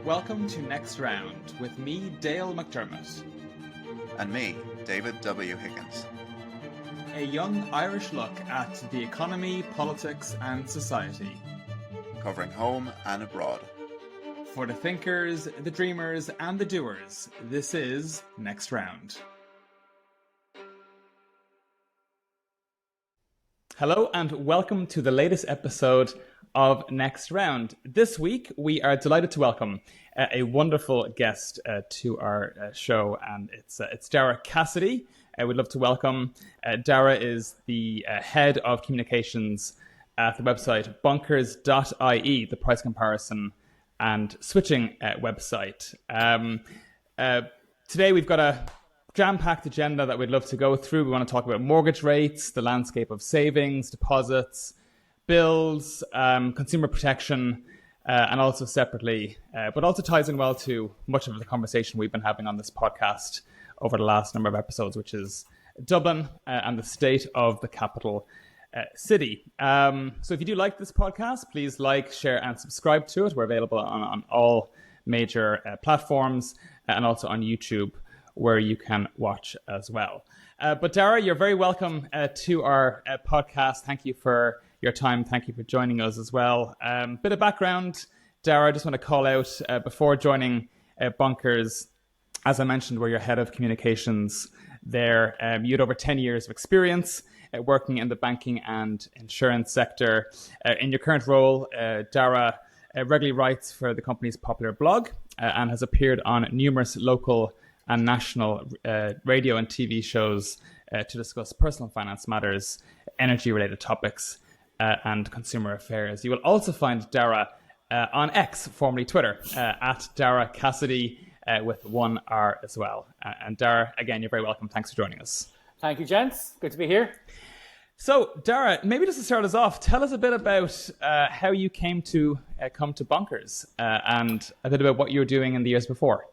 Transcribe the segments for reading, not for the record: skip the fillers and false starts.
Welcome to Next Round with me, Dale McDermott. And me, David W. Higgins. A young Irish look at the economy, politics and society. Covering home and abroad. For the thinkers, the dreamers and the doers, this is Next Round. Hello and welcome to the latest episode of Next Round. This week we are delighted to welcome a wonderful guest to our show, and it's Daragh Cassidy. We'd love to welcome. Daragh is the head of communications at the website Bonkers.ie, the price comparison and switching website. Today we've got a jam-packed agenda that we'd love to go through. We want to talk about mortgage rates, the landscape of savings, deposits, bills, consumer protection, and also separately, but also ties in well to much of the conversation we've been having on this podcast over the last number of episodes, which is Dublin and the state of the capital city. So if you do like this podcast, please like, share, and subscribe to it. We're available on all major platforms and also on YouTube, where you can watch as well. But Daragh, you're very welcome to our podcast. Thank you for your time. Thank you for joining us as well. Bit of background, Daragh, I just want to call out before joining Bonkers, as I mentioned, where you're head of communications there. You had over 10 years of experience working in the banking and insurance sector. In your current role, Daragh regularly writes for the company's popular blog and has appeared on numerous local and national radio and TV shows to discuss personal finance matters, energy-related topics, and consumer affairs. You will also find Daragh on X, formerly Twitter, at Daragh Cassidy with one R as well. And Daragh, again, you're very welcome. Thanks for joining us. Thank you, gents. Good to be here. So, Daragh, maybe just to start us off, tell us a bit about how you came to come to Bonkers and a bit about what you were doing in the years before.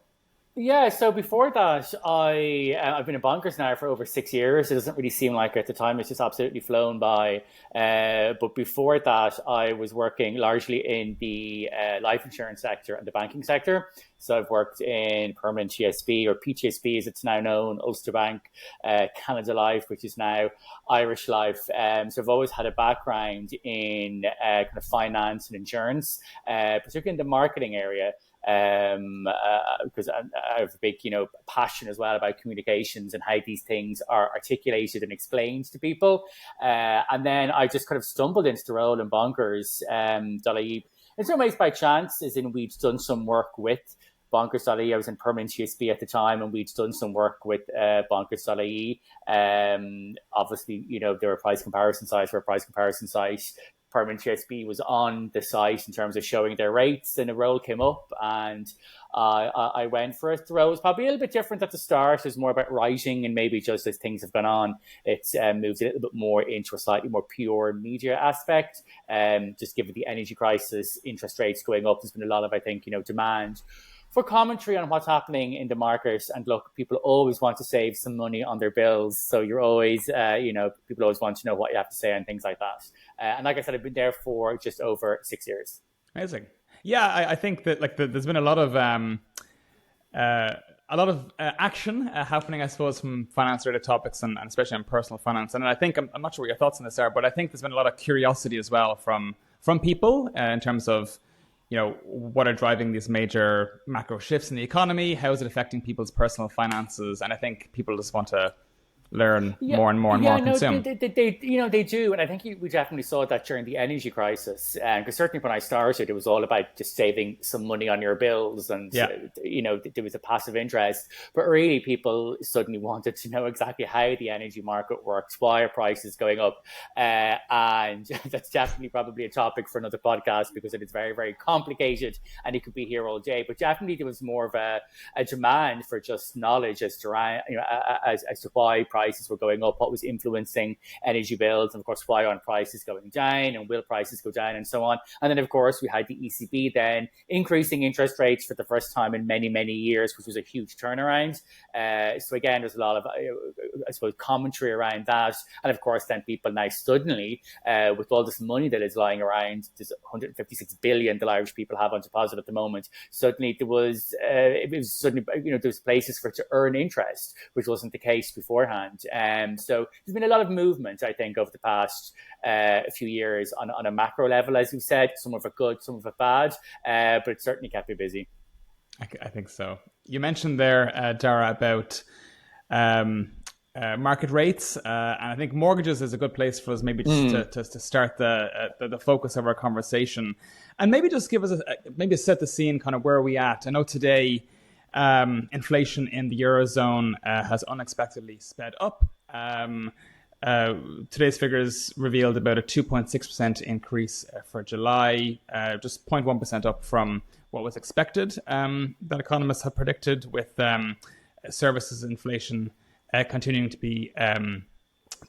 Yeah, so before that, I've been in Bonkers now for over 6 years. It doesn't really seem like at the time, it's just absolutely flown by. But before that, I was working largely in the life insurance sector and the banking sector. So I've worked in Permanent TSB, or PTSB as it's now known, Ulster Bank, Canada Life, which is now Irish Life. So I've always had a background in kind of finance and insurance, particularly in the marketing area. Because I have a big, passion as well about communications and how these things are articulated and explained to people. And then I just kind of stumbled into the role in Bonkers.ie. In some ways by chance, as in we'd done some work with Bonkers.ie. I was in Permanent TSB at the time, and we'd done some work with Bonkers.ie. Obviously, there were price comparison sites for a price comparison site. Permanent TSB was on the site in terms of showing their rates, and a role came up, and I went for it. The role was probably a little bit different at the start. It was more about writing, and maybe just as things have gone on, it's moved a little bit more into a slightly more pure media aspect. Just given the energy crisis, interest rates going up, there's been a lot of, I think, demand for commentary on what's happening in the market. And look, people always want to save some money on their bills. So you're always, people always want to know what you have to say and things like that. And like I said, I've been there for just over 6 years. Amazing. Yeah, I think that there's been a lot of action happening, I suppose, from finance-related topics and especially on personal finance. And I think, I'm not sure what your thoughts on this are, but I think there's been a lot of curiosity as well from people in terms of, what are driving these major macro shifts in the economy? How is it affecting people's personal finances? And I think people just want to learn more and more and more consume. They do. And I think we definitely saw that during the energy crisis. Because certainly when I started, it was all about just saving some money on your bills. And, there was a passive interest. But really, people suddenly wanted to know exactly how the energy market works, why are prices going up. And that's definitely probably a topic for another podcast, because it is very, very complicated and it could be here all day. But definitely there was more of a demand for just knowledge as to why prices were going up, what was influencing energy bills, and of course why aren't prices going down, and will prices go down, and so on. And then of course we had the ECB then increasing interest rates for the first time in many, many years, which was a huge turnaround. So again, there's a lot of, I suppose, commentary around that. And of course, then people now suddenly, with all this money that is lying around, there's 156 billion that Irish people have on deposit at the moment. Suddenly there was, there's places for it to earn interest, which wasn't the case beforehand. So there's been a lot of movement, I think, over the past few years on a macro level, as you said, some of it good, some of it bad, but it certainly kept me busy. I think so. You mentioned there, Daragh, about market rates, and I think mortgages is a good place for us maybe just to start the focus of our conversation, and maybe just give us maybe set the scene, kind of where are we at. I know today inflation in the Eurozone has unexpectedly sped up. Today's figures revealed about a 2.6% increase for July, just 0.1% up from what was expected, that economists have predicted, with services inflation continuing to be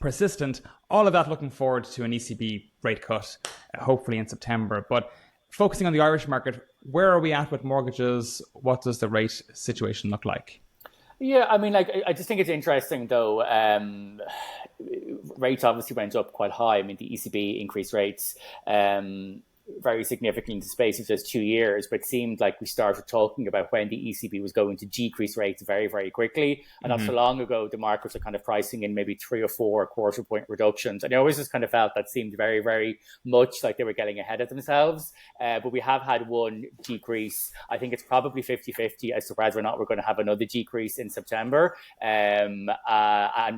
persistent. All of that looking forward to an ECB rate cut, hopefully in September. But focusing on the Irish market, where are we at with mortgages? What does the rate situation look like? Yeah, I mean, I just think it's interesting, though. Rates obviously went up quite high. I mean, the ECB increased rates very significantly in the space of just 2 years, but it seemed like we started talking about when the ECB was going to decrease rates very, very quickly. And not so long ago, the markets are kind of pricing in maybe 3 or 4 quarter point reductions. And I always just kind of felt that seemed very, very much like they were getting ahead of themselves. But we have had one decrease. I think it's probably 50-50 as to whether or not we're going to have another decrease in September. And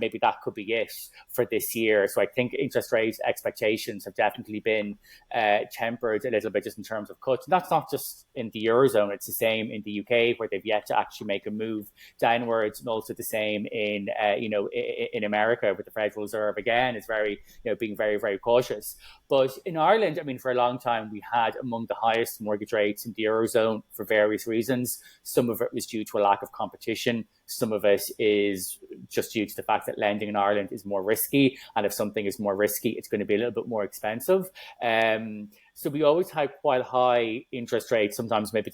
maybe that could be it for this year. So I think interest rate expectations have definitely been tempered a little bit just in terms of cuts. And that's not just in the Eurozone, it's the same in the UK, where they've yet to actually make a move downwards, and also the same in in America, with the Federal Reserve again is very, being very, very cautious. But in Ireland, I mean, for a long time we had among the highest mortgage rates in the Eurozone for various reasons. Some of it was due to a lack of competition. Some of it is just due to the fact that lending in Ireland is more risky, and if something is more risky, it's going to be a little bit more expensive. So we always had quite high interest rates, sometimes maybe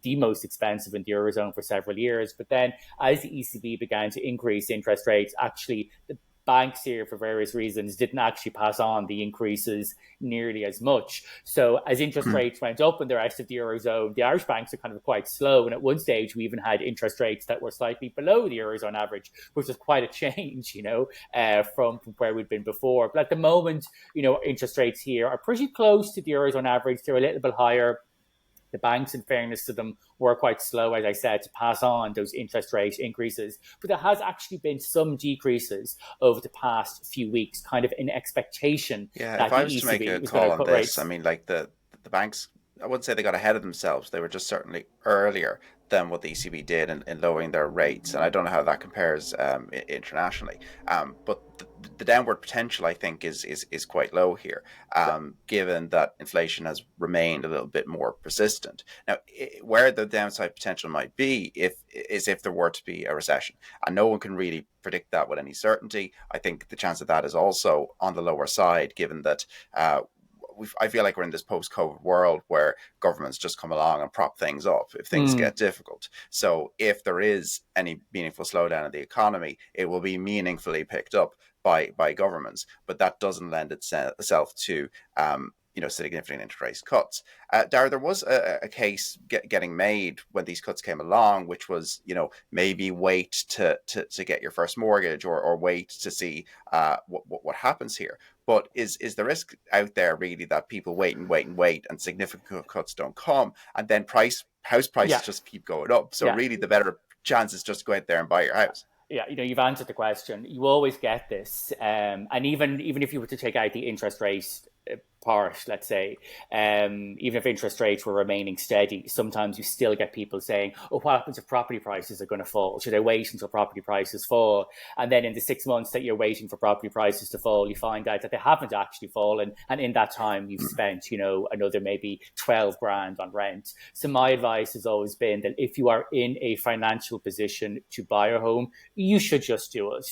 the most expensive in the Eurozone for several years. But then as the ECB began to increase interest rates, actually the banks here, for various reasons, didn't actually pass on the increases nearly as much. So as interest rates went up in the rest of the Eurozone, the Irish banks are kind of quite slow. And at one stage, we even had interest rates that were slightly below the Eurozone average, which was quite a change, from where we'd been before. But at the moment, interest rates here are pretty close to the Eurozone average. They're a little bit higher. The banks, in fairness to them, were quite slow, as I said, to pass on those interest rate increases. But there has actually been some decreases over the past few weeks, kind of in expectation. Yeah, if I was to make a call on this, rates. I mean, like the banks, I wouldn't say they got ahead of themselves. They were just certainly earlier than what the ECB did in lowering their rates. And I don't know how that compares internationally. But the downward potential, I think, is quite low here, given that inflation has remained a little bit more persistent. Now, where the downside potential might be is if there were to be a recession. And no one can really predict that with any certainty. I think the chance of that is also on the lower side, given that I feel like we're in this post-COVID world where governments just come along and prop things up if things get difficult. So if there is any meaningful slowdown in the economy, it will be meaningfully picked up by governments. But that doesn't lend itself to significant interest rate cuts. Daragh, there was a case getting made when these cuts came along, which was, maybe wait to get your first mortgage or wait to see what happens here. But is the risk out there really that people wait and significant cuts don't come, and then house prices just keep going up? So really the better chance is just go out there and buy your house. Yeah, you've answered the question. You always get this. And even if you were to take out the interest rate part, let's say, even if interest rates were remaining steady, sometimes you still get people saying, oh, what happens if property prices are going to fall? Should I wait until property prices fall? And then in the 6 months that you're waiting for property prices to fall, you find out that they haven't actually fallen. And in that time, you've spent, another maybe 12 grand on rent. So my advice has always been that if you are in a financial position to buy a home, you should just do it.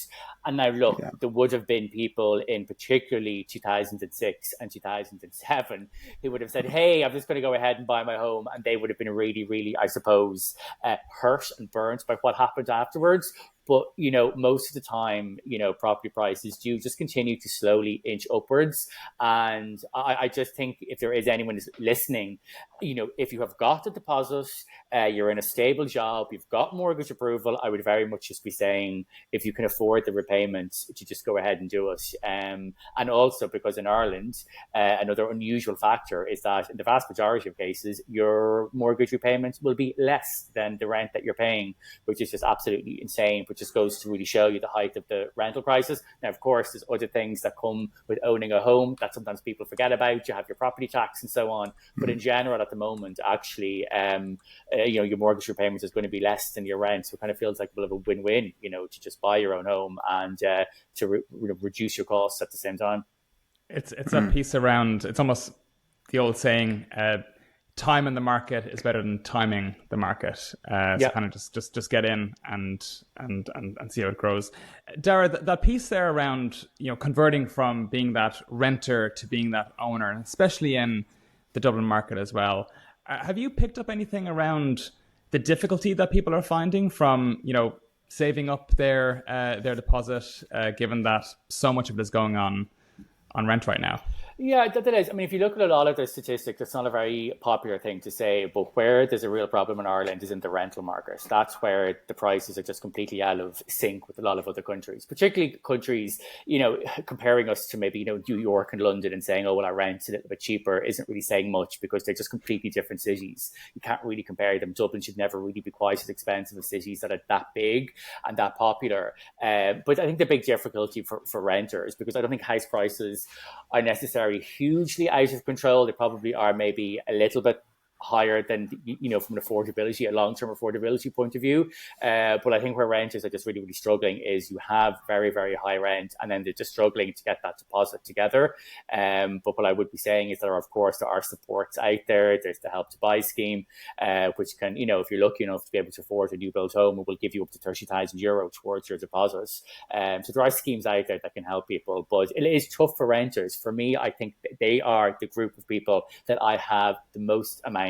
And now, look, there would have been people in particularly 2006 and 2007 who would have said, hey, I'm just going to go ahead and buy my home. And they would have been really, really, I suppose, hurt and burnt by what happened afterwards. But, most of the time, property prices do just continue to slowly inch upwards. And I just think if there is anyone who's listening, if you have got a deposit, you're in a stable job, you've got mortgage approval, I would very much just be saying, if you can afford the repayments, to just go ahead and do it. And also because in Ireland, another unusual factor is that in the vast majority of cases, your mortgage repayments will be less than the rent that you're paying, which is just absolutely insane, but just goes to really show you the height of the rental prices. Now, of course, there's other things that come with owning a home that sometimes people forget about. You have your property tax and so on. But in general, at the moment, actually, your mortgage repayment is going to be less than your rent. So it kind of feels like a bit of a win-win, to just buy your own home and to reduce your costs at the same time. It's a piece around, it's almost the old saying, time in the market is better than timing the market. So kind of just get in and see how it grows. Daragh, that piece there around, converting from being that renter to being that owner, especially in the Dublin market as well. Have you picked up anything around the difficulty that people are finding from, saving up their deposit, given that so much of it is going on rent right now? Yeah, that is. I mean, if you look at a lot of the statistics, it's not a very popular thing to say, but where there's a real problem in Ireland is in the rental market. That's where the prices are just completely out of sync with a lot of other countries, particularly countries, comparing us to maybe, New York and London and saying, oh, well, our rent's a little bit cheaper isn't really saying much because they're just completely different cities. You can't really compare them. Dublin should never really be quite as expensive as cities that are that big and that popular. But I think the big difficulty for renters, because I don't think house prices are necessarily hugely out of control. They probably are maybe a little bit higher than, from an affordability, a long-term affordability point of view. But I think where renters are just really, really struggling is you have very, very high rent and then they're just struggling to get that deposit together. But what I would be saying is that, of course, there are supports out there. There's the Help to Buy scheme, which can, if you're lucky enough to be able to afford a new built home, it will give you up to €30,000 towards your deposit. So there are schemes out there that can help people, but it is tough for renters. For me, I think they are the group of people that I have the most amount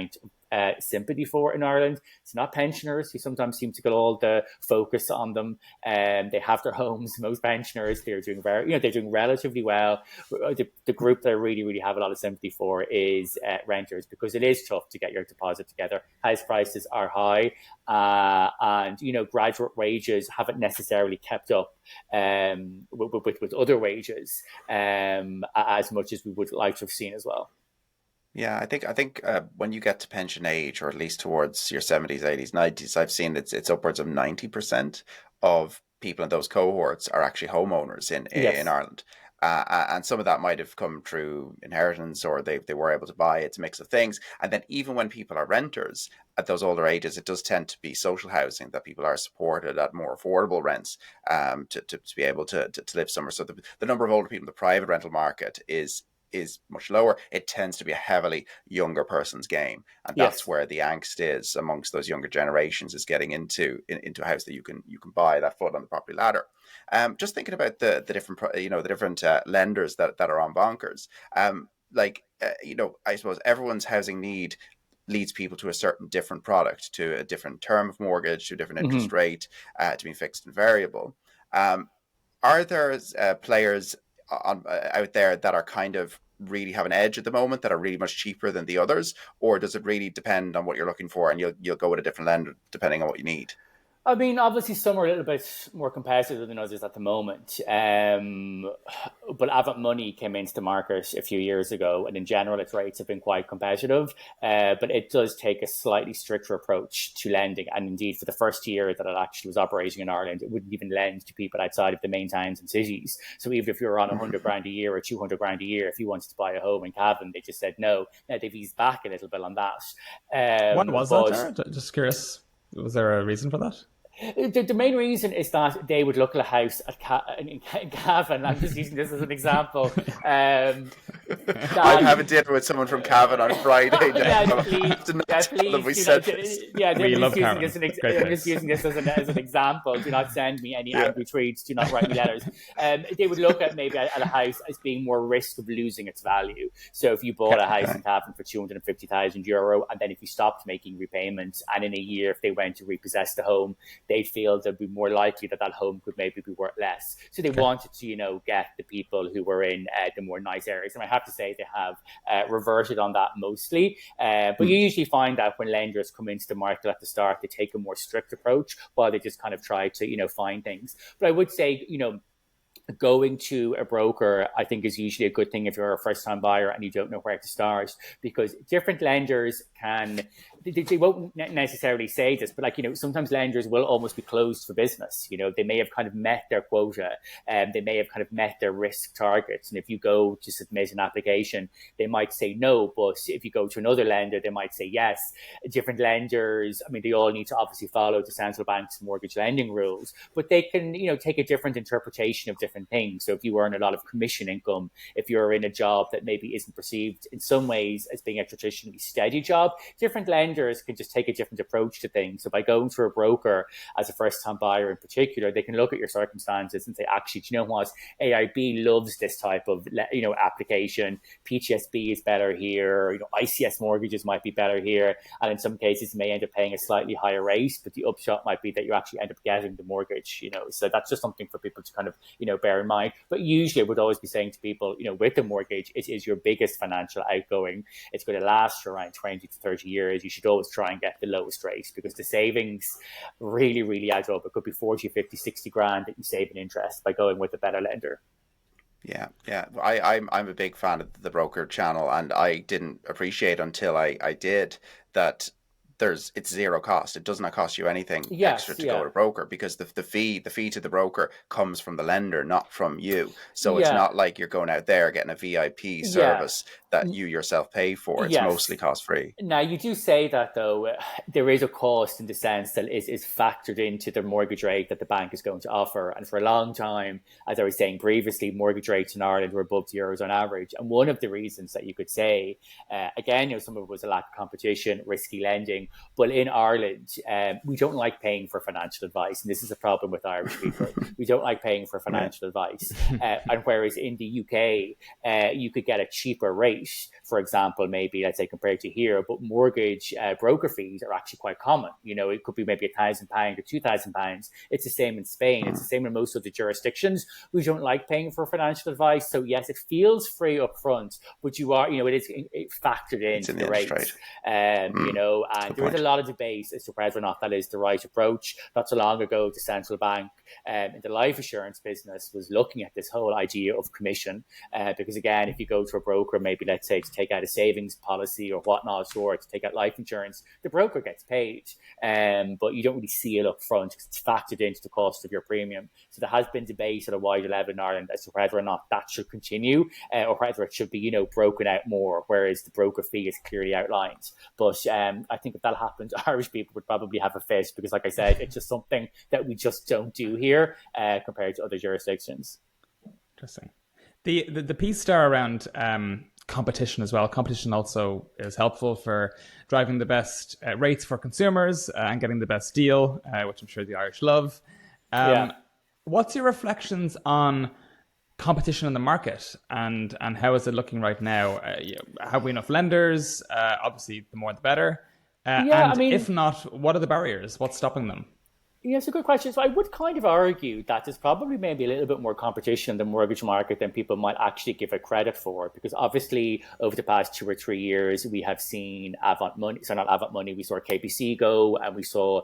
sympathy for in Ireland. It's not pensioners who sometimes seem to get all the focus on them. They have their homes. Most pensioners, they're doing they're doing relatively well. The group that I really, really have a lot of sympathy for is renters, because it is tough to get your deposit together. House prices are high, and graduate wages haven't necessarily kept up with other wages as much as we would like to have seen as well. Yeah, I think when you get to pension age, or at least towards your 70s, 80s, 90s, I've seen it's upwards of 90% of people in those cohorts are actually homeowners in Ireland. And some of that might have come through inheritance, or they were able to buy. It's a mix of things. And then even when people are renters at those older ages, it does tend to be social housing that people are supported at more affordable rents to be able to live somewhere. So the number of older people in the private rental market is much lower. It tends to be a heavily younger person's game, and that's where the angst is amongst those younger generations, is getting into a house that you can buy, that foot on the property ladder. Just thinking about the different lenders that are on Bonkers. I suppose everyone's housing need leads people to a certain different product, to a different term of mortgage, to a different interest rate, to being fixed and variable. Are there players out there that are kind of really have an edge at the moment, that are really much cheaper than the others, or does it really depend on what you're looking for and you'll go with a different lender depending on what you need? I mean, obviously, some are a little bit more competitive than others at the moment. But Avant Money came into the market a few years ago, and in general, its rates have been quite competitive. But it does take a slightly stricter approach to lending. And indeed, for the first year that it actually was operating in Ireland, it wouldn't even lend to people outside of the main towns and cities. So even if you were on 100 grand a year or 200 grand a year, if you wanted to buy a home in Cavan, they just said no. Now they've eased back a little bit on that. What was that, Daragh? Just curious. Was there a reason for that? The main reason is that they would look at a house in Cavan. I'm just using this as an example. I'm having dinner with someone from Cavan on Friday. Please. I'm just using this as an example. Do not send me any angry tweets. Do not write me letters. They would look at maybe at a house as being more risk of losing its value. So if you bought a house in Cavan for €250,000, and then if you stopped making repayments, and in a year if they went to repossess the home, they'd feel they'd be more likely that home could maybe be worth less. So they wanted to, get the people who were in the more nice areas. And I have to say they have reverted on that mostly. But you usually find that when lenders come into the market at the start, they take a more strict approach while they just kind of try to, find things. But I would say, going to a broker, I think, is usually a good thing if you're a first-time buyer and you don't know where to start, because different lenders they won't necessarily say this, but sometimes lenders will almost be closed for business. They may have kind of met their quota, and they may have kind of met their risk targets. And if you go to submit an application, they might say no, but if you go to another lender, they might say yes. Different lenders, I mean, they all need to obviously follow the central bank's mortgage lending rules, but they can, take a different interpretation of different things. So if you earn a lot of commission income, if you're in a job that maybe isn't perceived in some ways as being a traditionally steady job, different lenders can just take a different approach to things. So by going to a broker as a first-time buyer in particular, they can look at your circumstances and say, actually, do you know what? AIB loves this type of application. PTSB is better here. ICS mortgages might be better here. And in some cases, you may end up paying a slightly higher rate, but the upshot might be that you actually end up getting the mortgage. So that's just something for people to kind of bear in mind. But usually I would always be saying to people, with the mortgage, it is your biggest financial outgoing. It's going to last for around 20 to 30 years. You should always try and get the lowest rate, because the savings really, really add up. It could be 40, 50, 60 grand that you save in interest by going with a better lender. Yeah. I'm a big fan of the broker channel, and I didn't appreciate until I did that it's zero cost. It does not cost you anything extra to go to a broker, because the fee to the broker comes from the lender, not from you. So it's not like you're going out there getting a VIP service that you yourself pay for. It's mostly cost free. Now, you do say that, though, there is a cost in the sense that is factored into the mortgage rate that the bank is going to offer. And for a long time, as I was saying previously, mortgage rates in Ireland were above the Eurozone average. And one of the reasons that you could say, again, some of it was a lack of competition, risky lending. But in Ireland, we don't like paying for financial advice. And this is a problem with Irish people. We don't like paying for financial advice. And whereas in the UK, you could get a cheaper rate, for example, maybe, let's say, compared to here, but mortgage broker fees are actually quite common. It could be maybe £1,000 or £2,000. It's the same in Spain. It's the same in most of the jurisdictions. We don't like paying for financial advice. So yes, it feels free up front, but you are, it is factored into the rates. And there is a lot of debate as to whether or not that is the right approach. Not so long ago, the central bank in the life assurance business was looking at this whole idea of commission, because again, if you go to a broker, maybe let's say to take out a savings policy or whatnot, or to take out life insurance, the broker gets paid, but you don't really see it up front because it's factored into the cost of your premium. So there has been debate at a wider level in Ireland as to whether or not that should continue, or whether it should be broken out more, whereas the broker fee is clearly outlined. But I think if that happened, Irish people would probably have a fit, because like I said, it's just something that we just don't do here compared to other jurisdictions. Interesting. The piece there around competition as well. Competition also is helpful for driving the best rates for consumers and getting the best deal, which I'm sure the Irish love. What's your reflections on competition in the market, and how is it looking right now? Have we enough lenders? Obviously, the more the better. If not, what are the barriers? What's stopping them? Yeah, it's a good question. So I would kind of argue that there's probably maybe a little bit more competition in the mortgage market than people might actually give it credit for. Because obviously, over the past 2 or 3 years, we have seen Avant Money, so not Avant Money, we saw KBC go and we saw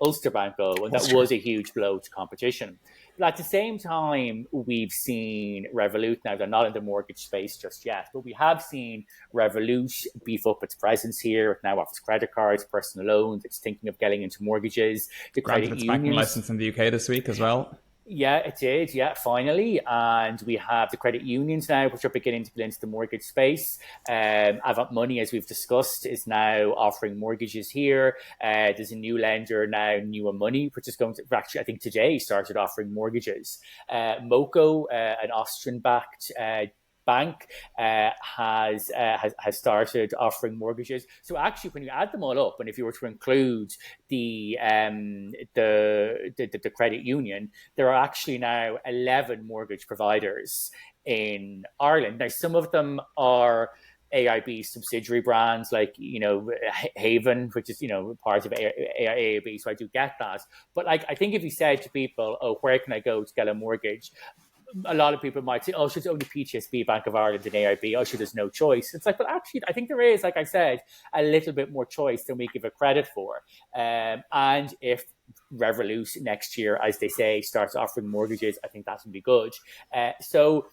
Ulster Bank go, and that was a huge blow to competition. But at the same time, we've seen Revolut. Now, they're not in the mortgage space just yet, but we have seen Revolut beef up its presence here. It now offers credit cards, personal loans. It's thinking of getting into mortgages. The Granted, credit its unions. banking license in the UK this week as well. Yeah, it did. Yeah, finally. And we have the credit unions now, which are beginning to get into the mortgage space. Avant Money, as we've discussed, is now offering mortgages here. There's a new lender now, Newer Money, which is going to actually, I think today, started offering mortgages. Moco, an Austrian-backed bank has started offering mortgages. So actually, when you add them all up, and if you were to include the credit union, there are actually now 11 mortgage providers in Ireland. Now, some of them are AIB subsidiary brands, like, Haven, which is, part of AIB. So I do get that. But like, I think if you said to people, oh, where can I go to get a mortgage? A lot of people might say, oh, it's only PTSB, Bank of Ireland and AIB. Oh, there's no choice. It's like, but actually, I think there is, like I said, a little bit more choice than we give it credit for. And if Revolut next year, as they say, starts offering mortgages, I think that would be good. So,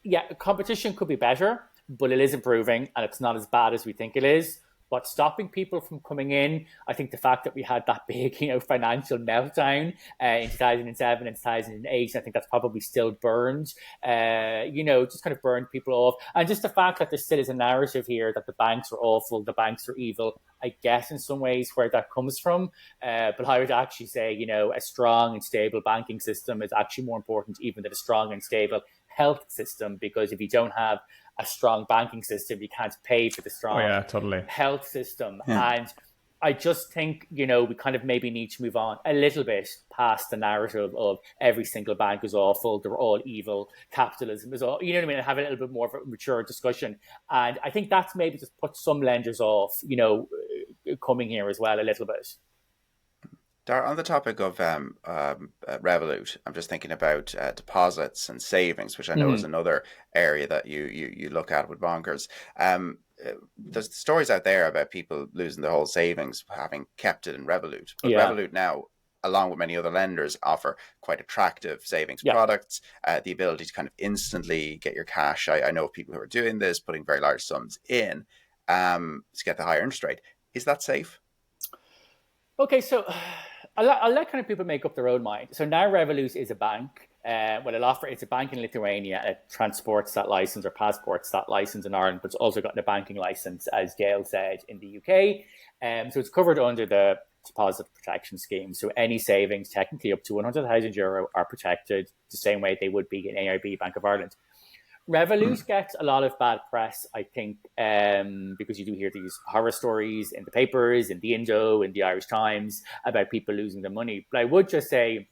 yeah, competition could be better, but it is improving and it's not as bad as we think it is. What's stopping people from coming in? I think the fact that we had that big, financial meltdown in 2007 and 2008, I think that's probably still burned, just kind of burned people off. And just the fact that there still is a narrative here that the banks are awful, the banks are evil, I guess in some ways where that comes from. But I would actually say, a strong and stable banking system is actually more important even than a strong and stable health system, because if you don't have a strong banking system, you can't pay for the strong health system. Yeah. And I just think, we kind of maybe need to move on a little bit past the narrative of every single bank is awful, they're all evil, capitalism is all, and have a little bit more of a mature discussion. And I think that's maybe just put some lenders off, coming here as well a little bit. On the topic of Revolut, I'm just thinking about deposits and savings, which I know is another area that you look at with Bonkers. There's stories out there about people losing their whole savings, having kept it in Revolut. But Revolut now, along with many other lenders, offer quite attractive savings products, the ability to kind of instantly get your cash. I know of people who are doing this, putting very large sums in to get the higher interest rate. Is that safe? Okay, so I'll let kind of people make up their own mind. So now Revolut is a bank. It's a bank in Lithuania. It transports that license or passports that license in Ireland, but it's also got a banking license, as Gail said, in the UK. So it's covered under the deposit protection scheme. So any savings, technically up to €100,000, are protected the same way they would be in AIB, Bank of Ireland. Revolut gets a lot of bad press, I think, because you do hear these horror stories in the papers, in the Indo, in the Irish Times, about people losing their money. But I would just say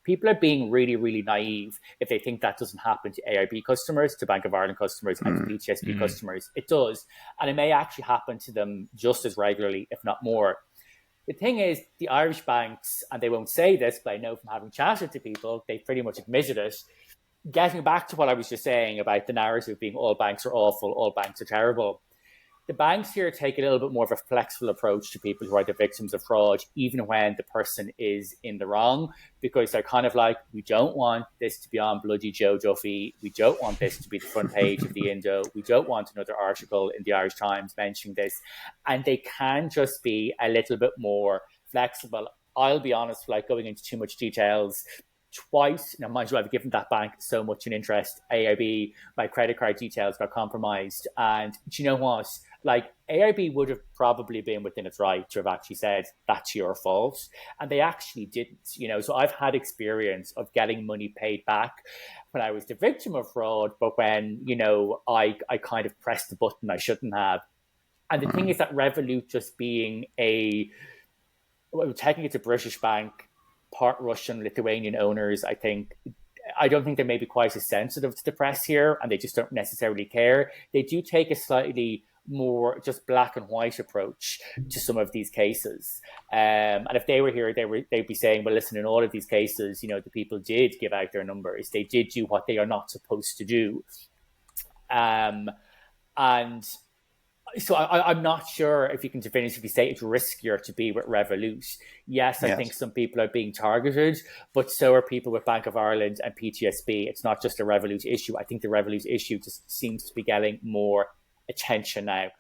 people are being really, really naive if they think that doesn't happen to AIB customers, to Bank of Ireland customers, and to PTSB customers. It does. And it may actually happen to them just as regularly, if not more. The thing is, the Irish banks, and they won't say this, but I know from having chatted to people, they pretty much admitted it. Getting back to what I was just saying about the narrative being all banks are awful, all banks are terrible. The banks here take a little bit more of a flexible approach to people who are the victims of fraud, even when the person is in the wrong, because they're kind of like, we don't want this to be on bloody Joe Duffy. We don't want this to be the front page of the Indo. We don't want another article in the Irish Times mentioning this. And they can just be a little bit more flexible. I'll be honest, like going into too much details, twice, now mind you, I've given that bank so much in interest. AIB, my credit card details got compromised. And do you know what? Like, AIB would have probably been within its right to have actually said, that's your fault. And they actually didn't, So I've had experience of getting money paid back when I was the victim of fraud, but when, I kind of pressed the button I shouldn't have. And the thing is that Revolut just being technically it's a British bank, part Russian, Lithuanian owners, I don't think they may be quite as sensitive to the press here, and they just don't necessarily care. They do take a slightly more just black and white approach to some of these cases. And if they were here, they'd be saying, well, listen, in all of these cases, the people did give out their numbers. They did do what they are not supposed to do. And so I'm not sure if you can definitively say it's riskier to be with Revolut. Yes, I think some people are being targeted, but so are people with Bank of Ireland and PTSB. It's not just a Revolut issue. I think the Revolut issue just seems to be getting more attention now.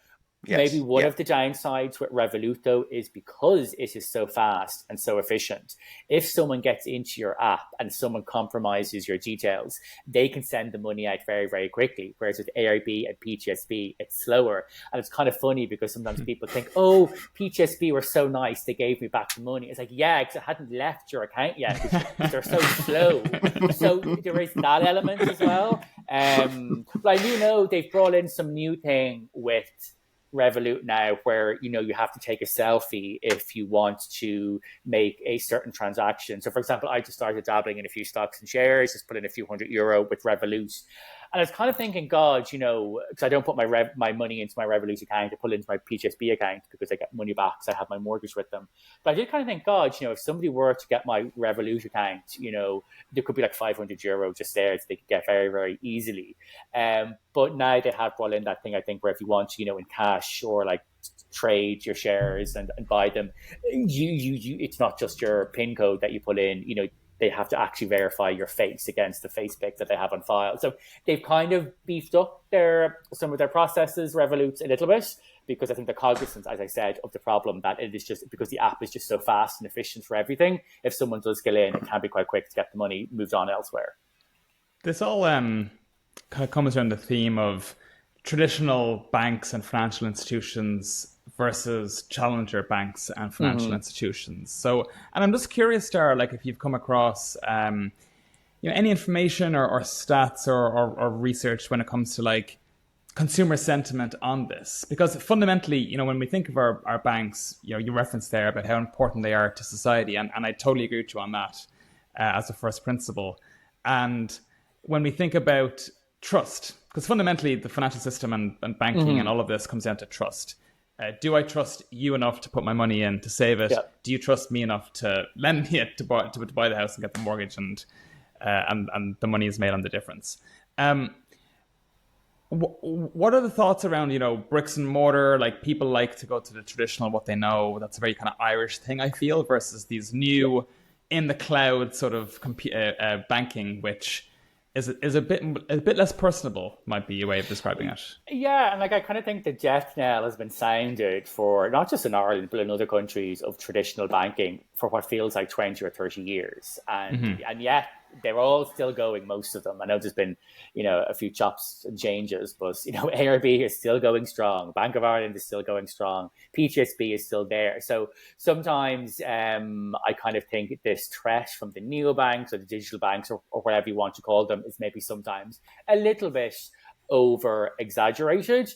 Yes. Maybe one of the downsides with Revolut, though, is because it is so fast and so efficient. If someone gets into your app and someone compromises your details, they can send the money out very, very quickly. Whereas with AIB and PTSB, it's slower. And it's kind of funny because sometimes people think, oh, PTSB were so nice, they gave me back the money. It's like, yeah, because it hadn't left your account yet because they're so slow. So there is that element as well. But I do know they've brought in some new thing with Revolut now where you have to take a selfie if you want to make a certain transaction. So for example, I just started dabbling in a few stocks and shares, just put in a few €100 with Revolut. And I was kind of thinking, God, because I don't put my money into my Revolut account, I put it into my PTSB account because I get money back because I have my mortgage with them. But I did kind of think, God, if somebody were to get my Revolut account, there could be like €500 just there that they could get very, very easily. But now they have brought in that thing, I think, where if you want to, in cash or like trade your shares and buy them, you it's not just your PIN code that you put in, they have to actually verify your face against the face pic that they have on file. So they've kind of beefed up some of their processes, Revolut, a little bit, because I think they're cognizant, as I said, of the problem that it is just because the app is just so fast and efficient for everything. If someone does get in, it can be quite quick to get the money moved on elsewhere. This all kind of comes around the theme of traditional banks and financial institutions versus challenger banks and financial institutions. So, and I'm just curious, Daragh, like if you've come across, any information or stats or research when it comes to like consumer sentiment on this, because fundamentally, when we think of our banks, you referenced there about how important they are to society, and I totally agree with you on that as a first principle. And when we think about trust, because fundamentally the financial system and banking and all of this comes down to trust. Do I trust you enough to put my money in to save it? Yeah. Do you trust me enough to lend me it to buy the house and get the mortgage and the money is made on the difference? What are the thoughts around bricks and mortar? Like people like to go to the traditional what they know. That's a very kind of Irish thing, I feel, versus these new in the cloud sort of banking, which is a bit less personable, might be a way of describing it. Yeah, and like I kind of think the death knell has been sounded for not just in Ireland but in other countries of traditional banking for what feels like 20 or 30 years, and yet they're all still going, most of them. I know there's been a few chops and changes, but AIB is still going strong, Bank of Ireland is still going strong, PTSB is still there. So sometimes I kind of think this threat from the neobanks or the digital banks or whatever you want to call them is maybe sometimes a little bit over exaggerated,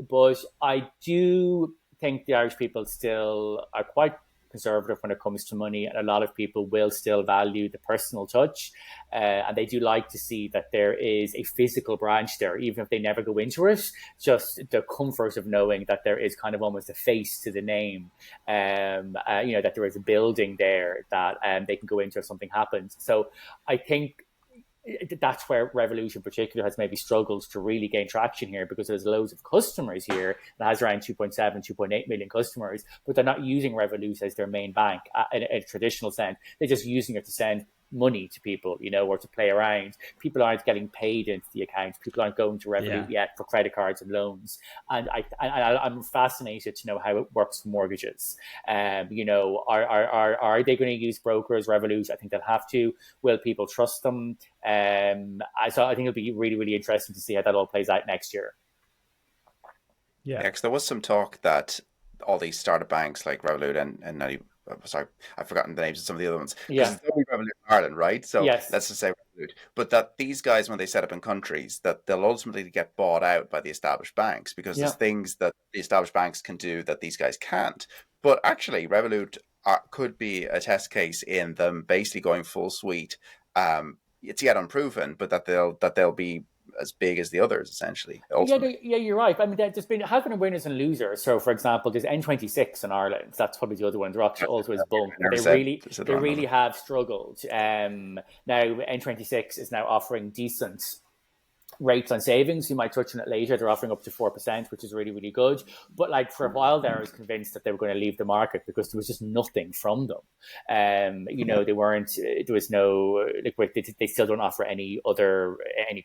but I do think the Irish people still are quite conservative when it comes to money, and a lot of people will still value the personal touch, and they do like to see that there is a physical branch there, even if they never go into it. Just the comfort of knowing that there is kind of almost a face to the name, that there is a building there that they can go into if something happens. So I think that's where Revolut in particular has maybe struggled to really gain traction here, because there's loads of customers here that has around 2.7, 2.8 million customers, but they're not using Revolut as their main bank in a traditional sense. They're just using it to send money to people, or to play around. People aren't getting paid into the account. People aren't going to Revolut yet for credit cards and loans. And I'm fascinated to know how it works for mortgages. Are they going to use brokers, Revolut? I think they'll have to. Will people trust them? So I think it'll be really, really interesting to see how that all plays out next year. Yeah, because there was some talk that all these startup banks like Revolut and sorry, I've forgotten the names of some of the other ones. Yeah, it's only Revolut in Ireland, right? So yes, let's just say Revolut. But that these guys, when they set up in countries, that they'll ultimately get bought out by the established banks, because there's things that the established banks can do that these guys can't. But actually, Revolut could be a test case in them basically going full suite. It's yet unproven, but that they'll be as big as the others, essentially. Yeah, you're right. I mean, has been winners and losers. So, for example, there's N26 in Ireland. That's probably the other one. They're actually also is Bunk. They really have struggled. Now N26 is now offering decent rates on savings. You might touch on it later. They're offering up to 4%, which is really, really good. But like for a while there, I was convinced that they were going to leave the market because there was just nothing from them. They weren't. There was no liquid. They still don't offer any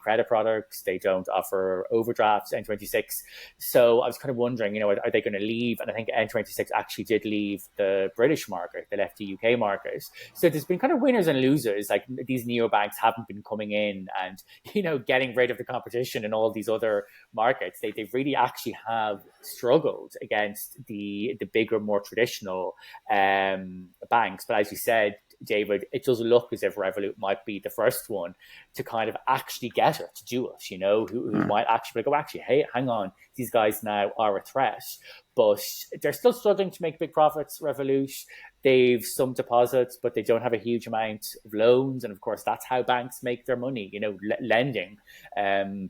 credit products. They don't offer overdrafts. N26. So I was kind of wondering, are they going to leave? And I think N26 actually did leave the British market. They left the UK market. So there's been kind of winners and losers. Like these neobanks haven't been coming in and getting rid of the competition in all these other markets. They really actually have struggled against the bigger, more traditional banks. But as you said, David, it does look as if Revolut might be the first one to kind of actually get it, to do it, who might actually go, actually, hey, hang on, these guys now are a threat. But they're still struggling to make big profits, Revolut. They've some deposits, but they don't have a huge amount of loans. And of course, that's how banks make their money, lending.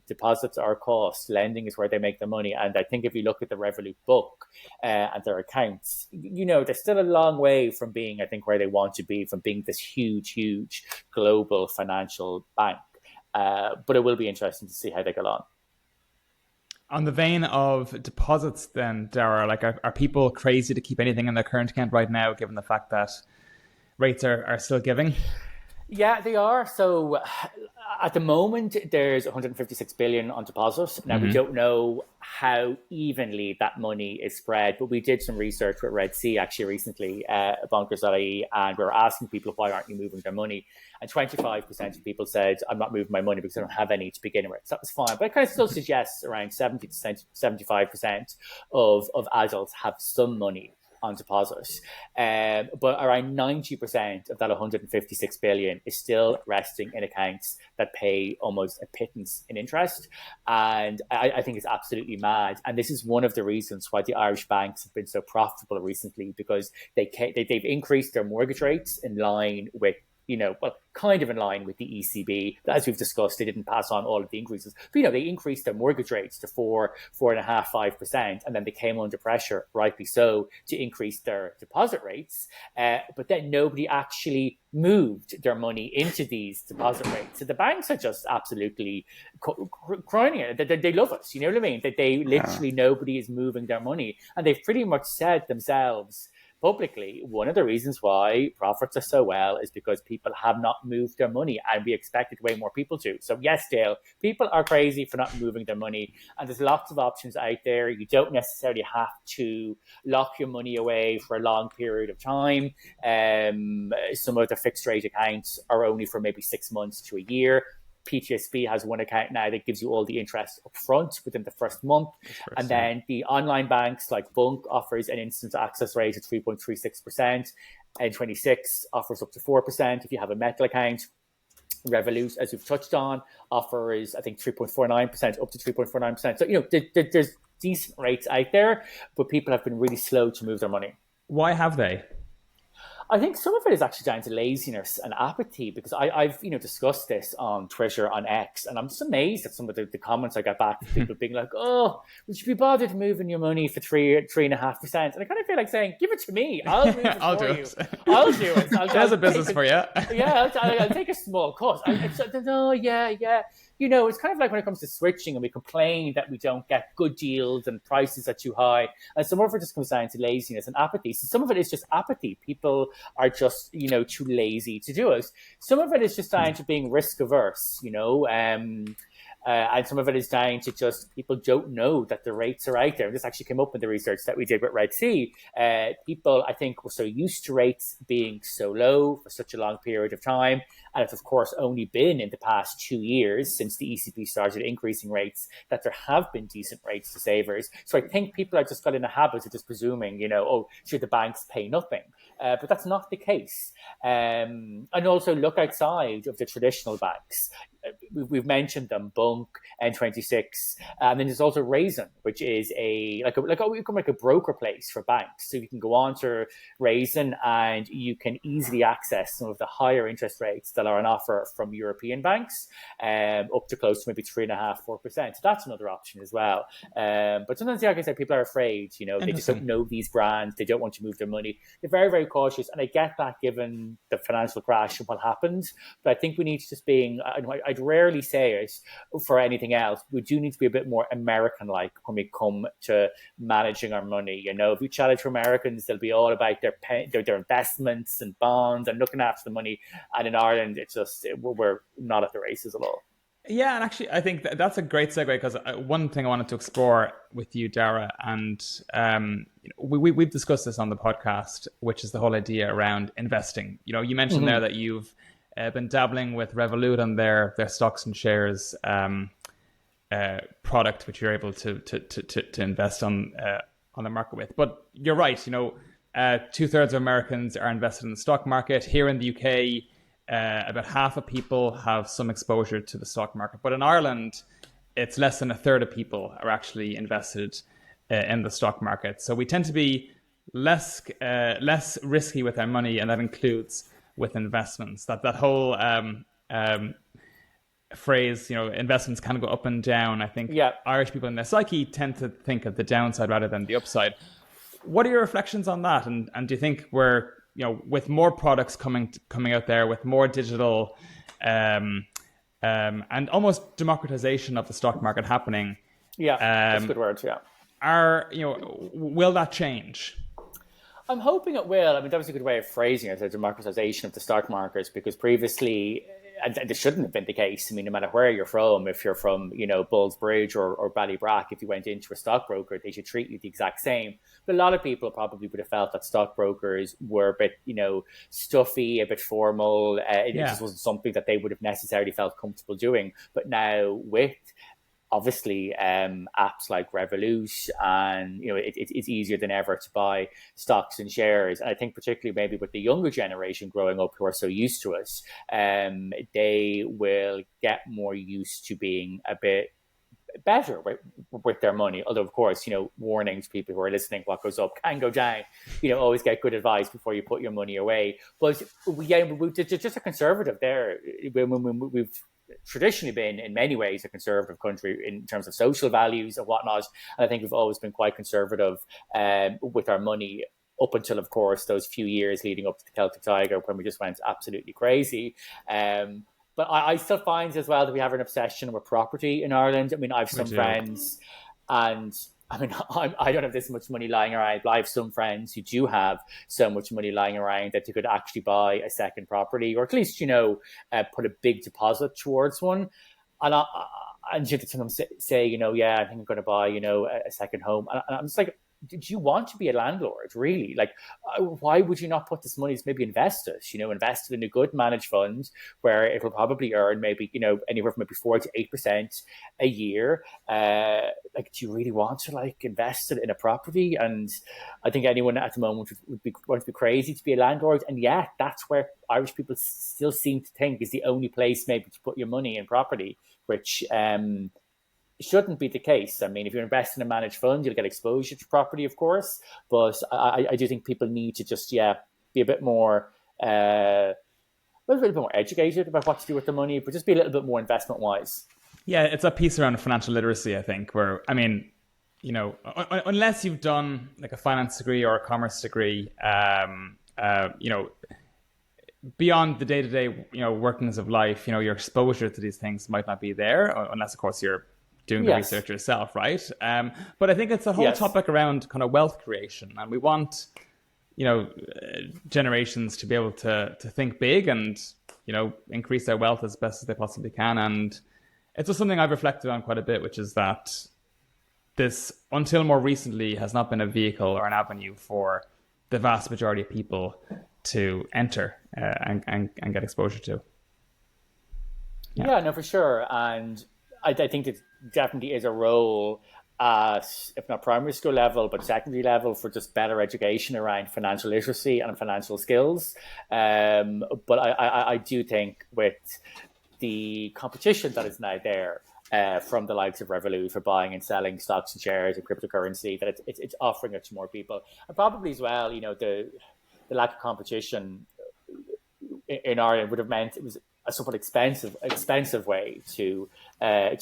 Deposits are cost. Lending is where they make their money. And I think if you look at the Revolut book and their accounts, they're still a long way from being, I think, where they want to be, from being this huge, huge global financial bank. But it will be interesting to see how they go on. On the vein of deposits then, Daragh, like are people crazy to keep anything in their current account right now, given the fact that rates are still giving? Yeah, they are. So at the moment, there's 156 billion on deposit. Now, we don't know how evenly that money is spread, but we did some research with Red Sea actually recently, Bonkers.ie, and we were asking people, why aren't you moving their money? And 25% of people said, I'm not moving my money because I don't have any to begin with. So that was fine. But it kind of still suggests around 70 to 75% of adults have some money on deposit. But around 90% of that 156 billion is still resting in accounts that pay almost a pittance in interest. And I think it's absolutely mad. And this is one of the reasons why the Irish banks have been so profitable recently, because they've increased their mortgage rates in line with, kind of in line with the ECB. As we've discussed, they didn't pass on all of the increases. But, they increased their mortgage rates to 4.5%, 5%, and then they came under pressure, rightly so, to increase their deposit rates. But then nobody actually moved their money into these deposit rates. So the banks are just absolutely crying it. They love us, you know what I mean? That they literally, nobody is moving their money. And they've pretty much said themselves publicly, one of the reasons why profits are so well is because people have not moved their money, and we expected way more people to. So yes, Dale, people are crazy for not moving their money, and there's lots of options out there. You don't necessarily have to lock your money away for a long period of time. Some of the fixed rate accounts are only for maybe 6 months to a year. PTSB has one account now that gives you all the interest up front within the first month. And then the online banks like Bunk offers an instant access rate of 3.36%. N26 offers up to 4% if you have a metal account. Revolut, as we've touched on, offers, I think, 3.49%, up to 3.49%. So, there's decent rates out there, but people have been really slow to move their money. Why have they? I think some of it is actually down to laziness and apathy, because I've discussed this on Twitter, on X, and I'm just amazed at some of the comments I got back from people being like, "Oh, would you be bothered moving your money for 3.5%?" And I kind of feel like saying, "Give it to me, I'll move it I'll for do you. it. I'll do it. There's a business for you." Yeah, I'll take a small cut. Yeah. It's kind of like when it comes to switching, and we complain that we don't get good deals and prices are too high. And some of it just comes down to laziness and apathy. So some of it is just apathy. People are just, too lazy to do it. Some of it is just down to being risk averse, and some of it is down to just people don't know that the rates are out there. This actually came up in the research that we did with Red Sea. People, I think, were so used to rates being so low for such a long period of time. And it's, of course, only been in the past 2 years since the ECB started increasing rates that there have been decent rates to savers. So I think people are just got in a habit of just presuming, should the banks pay nothing? But that's not the case. And also look outside of the traditional banks. We've mentioned them, Bunk, Monk, N26, and then there's also Raisin, which is like a broker place for banks. So you can go on to Raisin and you can easily access some of the higher interest rates that are on offer from European banks, up to close to maybe 3.5%-4%. So that's another option as well. But sometimes, like I said, people are afraid. They just don't know these brands. They don't want to move their money. They're very, very cautious, and I get that given the financial crash and what happened. But I think we need to just I'd rarely say it for anything else. We do need to be a bit more American-like when we come to managing our money. If you challenge for Americans, they'll be all about their investments and bonds and looking after the money. And in Ireland, it's just we're not at the races at all. Yeah, and actually, I think that's a great segue, because one thing I wanted to explore with you, Daragh, and we've discussed this on the podcast, which is the whole idea around investing. You mentioned there that you've been dabbling with Revolut and their stocks and shares product, which you're able to invest on the market with. But you're right. 2/3 of Americans are invested in the stock market. Here in the UK, about half of people have some exposure to the stock market. But in Ireland, it's less than 1/3 of people are actually invested in the stock market. So we tend to be less risky with our money, and that includes with investments. That whole phrase, investments kind of go up and down. I think Irish people in their psyche tend to think of the downside rather than the upside. What are your reflections on that? And do you think we're, with more products coming out there, with more digital and almost democratization of the stock market happening? That's good words. Will that change? I'm hoping it will. I mean, that was a good way of phrasing it, the democratization of the stock markets, because previously, and this shouldn't have been the case. I mean, no matter where you're from, if you're from, Ballsbridge or Ballybrack, if you went into a stockbroker, they should treat you the exact same. But a lot of people probably would have felt that stockbrokers were a bit, stuffy, a bit formal. It just wasn't something that they would have necessarily felt comfortable doing. But now with obviously apps like Revolut, and it's easier than ever to buy stocks and shares. And I think particularly maybe with the younger generation growing up who are so used to it, they will get more used to being a bit better with their money. Although, of course, warnings, people who are listening, what goes up can go down. Always get good advice before you put your money away. But we're just a conservative there. We've traditionally been, in many ways, a conservative country in terms of social values and whatnot. And I think we've always been quite conservative with our money, up until, of course, those few years leading up to the Celtic Tiger, when we just went absolutely crazy. But I still find as well that we have an obsession with property in Ireland. I mean, I have some friends, and I mean, I don't have this much money lying around, but I have some friends who do have so much money lying around that they could actually buy a second property, or at least, put a big deposit towards one. And you sometimes say, I think I'm going to buy, a second home. And I'm just like, did you want to be a landlord, really? Like, why would you not put this money to maybe invest it, invest it in a good managed fund where it will probably earn maybe, anywhere from maybe 4 to 8% a year. Like, do you really want to invest it in a property? And I think anyone at the moment would be crazy to be a landlord. And that's where Irish people still seem to think is the only place maybe to put your money in property, which shouldn't be the case. I mean, if you're investing in a managed fund, you'll get exposure to property, of course. But I do think people need to just, be a bit more, a little bit more educated about what to do with the money, but just be a little bit more investment wise. Yeah, it's a piece around financial literacy, I think, where, I mean, unless you've done like a finance degree or a commerce degree, beyond the day-to-day, workings of life, your exposure to these things might not be there, unless, of course, you're doing the research yourself, right? But I think it's a whole topic around kind of wealth creation, and we want, generations to be able to think big and, increase their wealth as best as they possibly can. And it's just something I've reflected on quite a bit, which is that this, until more recently, has not been a vehicle or an avenue for the vast majority of people to enter and get exposure to. Yeah, no, for sure. And I think it definitely is a role at, if not primary school level, but secondary level, for just better education around financial literacy and financial skills. But I do think with the competition that is now there, from the likes of Revolut for buying and selling stocks and shares and cryptocurrency, that it's offering it to more people. And probably as well, the lack of competition in Ireland would have meant it was a somewhat expensive way to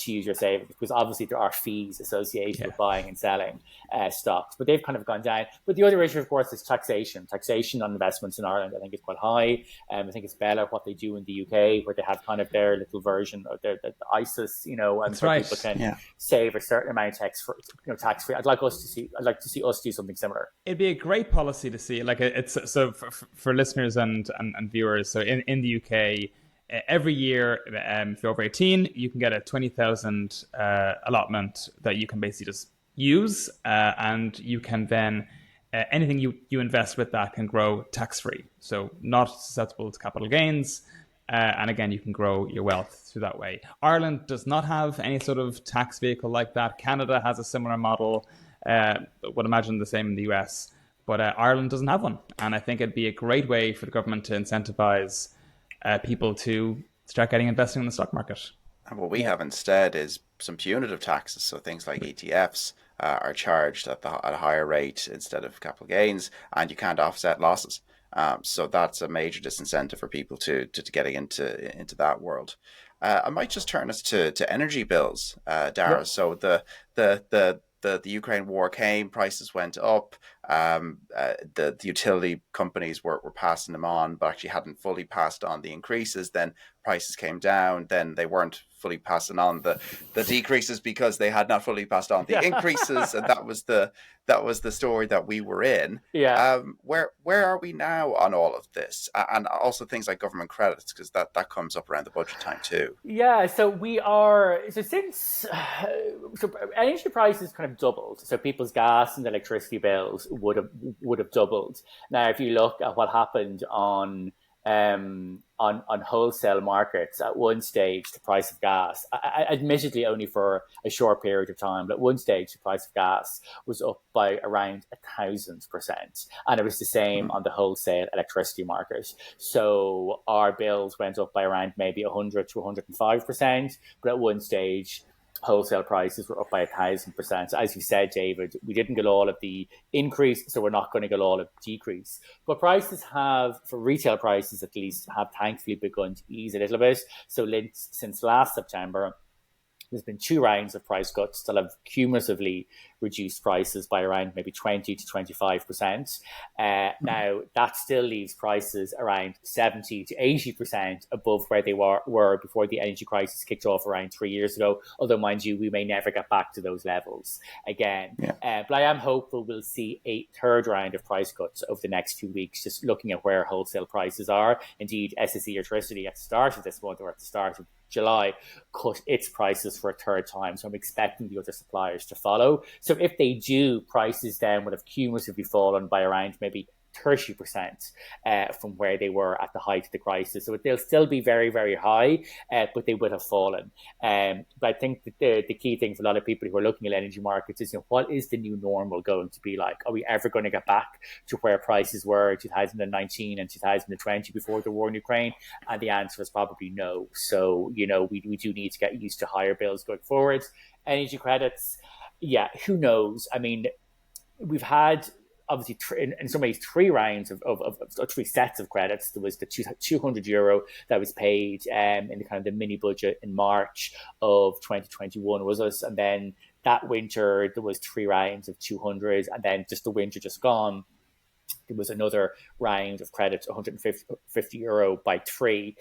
use your savings, because obviously there are fees associated with buying and selling stocks, but they've kind of gone down. But the other issue, of course, is taxation on investments in Ireland. I think is quite high. I think it's better what they do in the UK, where they have kind of their little version of the ISIS, and where people can save a certain amount of tax free. I'd like to see us do something similar. It'd be a great policy to see. Like, it's so for listeners and viewers. So in the UK, every year, if you're over 18, you can get a 20,000 allotment that you can basically just use, and you can then anything you invest with that can grow tax-free, so not susceptible to capital gains. And again, you can grow your wealth through that way. Ireland does not have any sort of tax vehicle like that. Canada has a similar model. Would imagine the same in the US, but Ireland doesn't have one. And I think it'd be a great way for the government to incentivize people to start investing in the stock market. And what we have instead is some punitive taxes. So things like ETFs are charged at a higher rate instead of capital gains, and you can't offset losses. So that's a major disincentive for people to getting into that world. I might just turn us to energy bills, Daragh. So the Ukraine war came, prices went up. The utility companies were passing them on, but actually hadn't fully passed on the increases. Then prices came down. Then they weren't fully passing on the decreases because they had not fully passed on the increases, and that was the story that we were in. Where are we now on all of this, and also things like government credits, because that comes up around the budget time too. So we are since energy prices kind of doubled. So people's gas and electricity bills would have doubled. Now, if you look at what happened on wholesale markets, at one stage the price of gas, admittedly only for a short period of time, but at one stage the price of gas was up by around 1,000%, and it was the same on the wholesale electricity market. So our bills went up by around maybe 100 to 105%, but at one stage wholesale prices were up by 1,000%. So as you said, David, we didn't get all of the increase, so we're not going to get all of the decrease. But prices have, for retail prices at least, have thankfully begun to ease a little bit. So since last September, there's been 2 rounds of price cuts that have cumulatively reduced prices by around maybe 20 to 25%. Now, that still leaves prices around 70 to 80% above where they were before the energy crisis kicked off around 3 years ago. Although, mind you, we may never get back to those levels again. But I am hopeful we'll see a third round of price cuts over the next few weeks, just looking at where wholesale prices are. Indeed, SSE Electricity at the start of this month, or at the start of July, cut its prices for a third time. So I'm expecting the other suppliers to follow. So if they do, prices then would have cumulatively fallen by around maybe 30% from where they were at the height of the crisis. So they'll still be very, very high, but they would have fallen. But I think that the key thing for a lot of people who are looking at energy markets is, what is the new normal going to be like? Are we ever going to get back to where prices were in 2019 and 2020 before the war in Ukraine? And the answer is probably no. So, we do need to get used to higher bills going forward. Energy credits, who knows? I mean, we've had obviously in some ways 3 rounds of 3 sets of credits. There was the €200 that was paid in the kind of the mini budget in March of 2021 was us, and then that winter there was 3 rounds of 200, and then just the winter just gone, there was another round of credits, €150 by 3.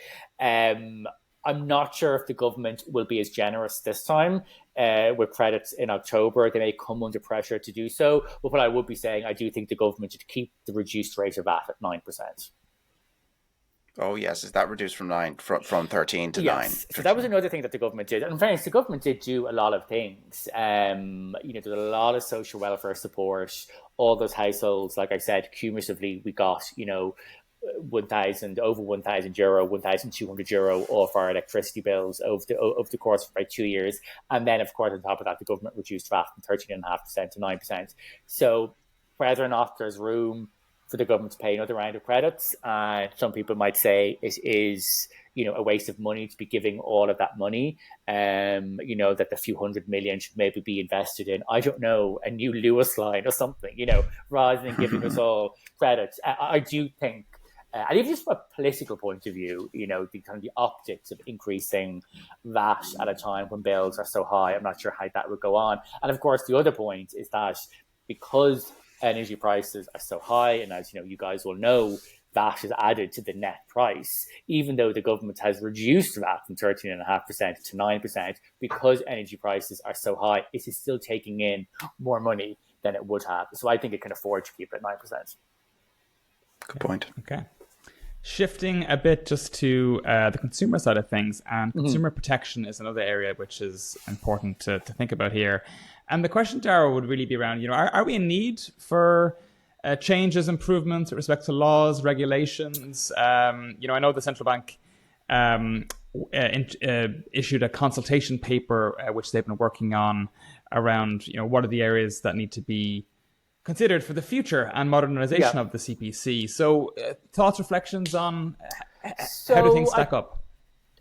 I'm not sure if the government will be as generous this time with credits in October. They may come under pressure to do so. But what I would be saying, I do think the government should keep the reduced rate of VAT at 9%. Oh, yes. Is that reduced from 13 to 9? So that was another thing that the government did. And in fairness, the government did do a lot of things. There's a lot of social welfare support. All those households, like I said, cumulatively, we got, over €1,000, €1,200 off our electricity bills over the course of about 2 years. And then, of course, on top of that, the government reduced VAT from 13.5% to 9%. So whether or not there's room for the government to pay another round of credits. And some people might say it is, a waste of money to be giving all of that money. That the few $100 million should maybe be invested in, I don't know, a new Lewis line or something, rather than giving us all credits. I do think, and even just from a political point of view, the kind of the optics of increasing VAT at a time when bills are so high, I'm not sure how that would go on. And of course, the other point is that because energy prices are so high, and as you guys will know, VAT is added to the net price, even though the government has reduced VAT from 13.5% to 9%, because energy prices are so high, it is still taking in more money than it would have. So I think it can afford to keep it at 9%. Good point. Okay. Shifting a bit just to the consumer side of things, and consumer protection is another area which is important to think about here. And the question, Daragh, would really be around, are we in need for changes, improvements with respect to laws, regulations? I know the central bank issued a consultation paper, which they've been working on around, what are the areas that need to be considered for the future and modernization of the CPC. So thoughts, reflections on how do things stack up?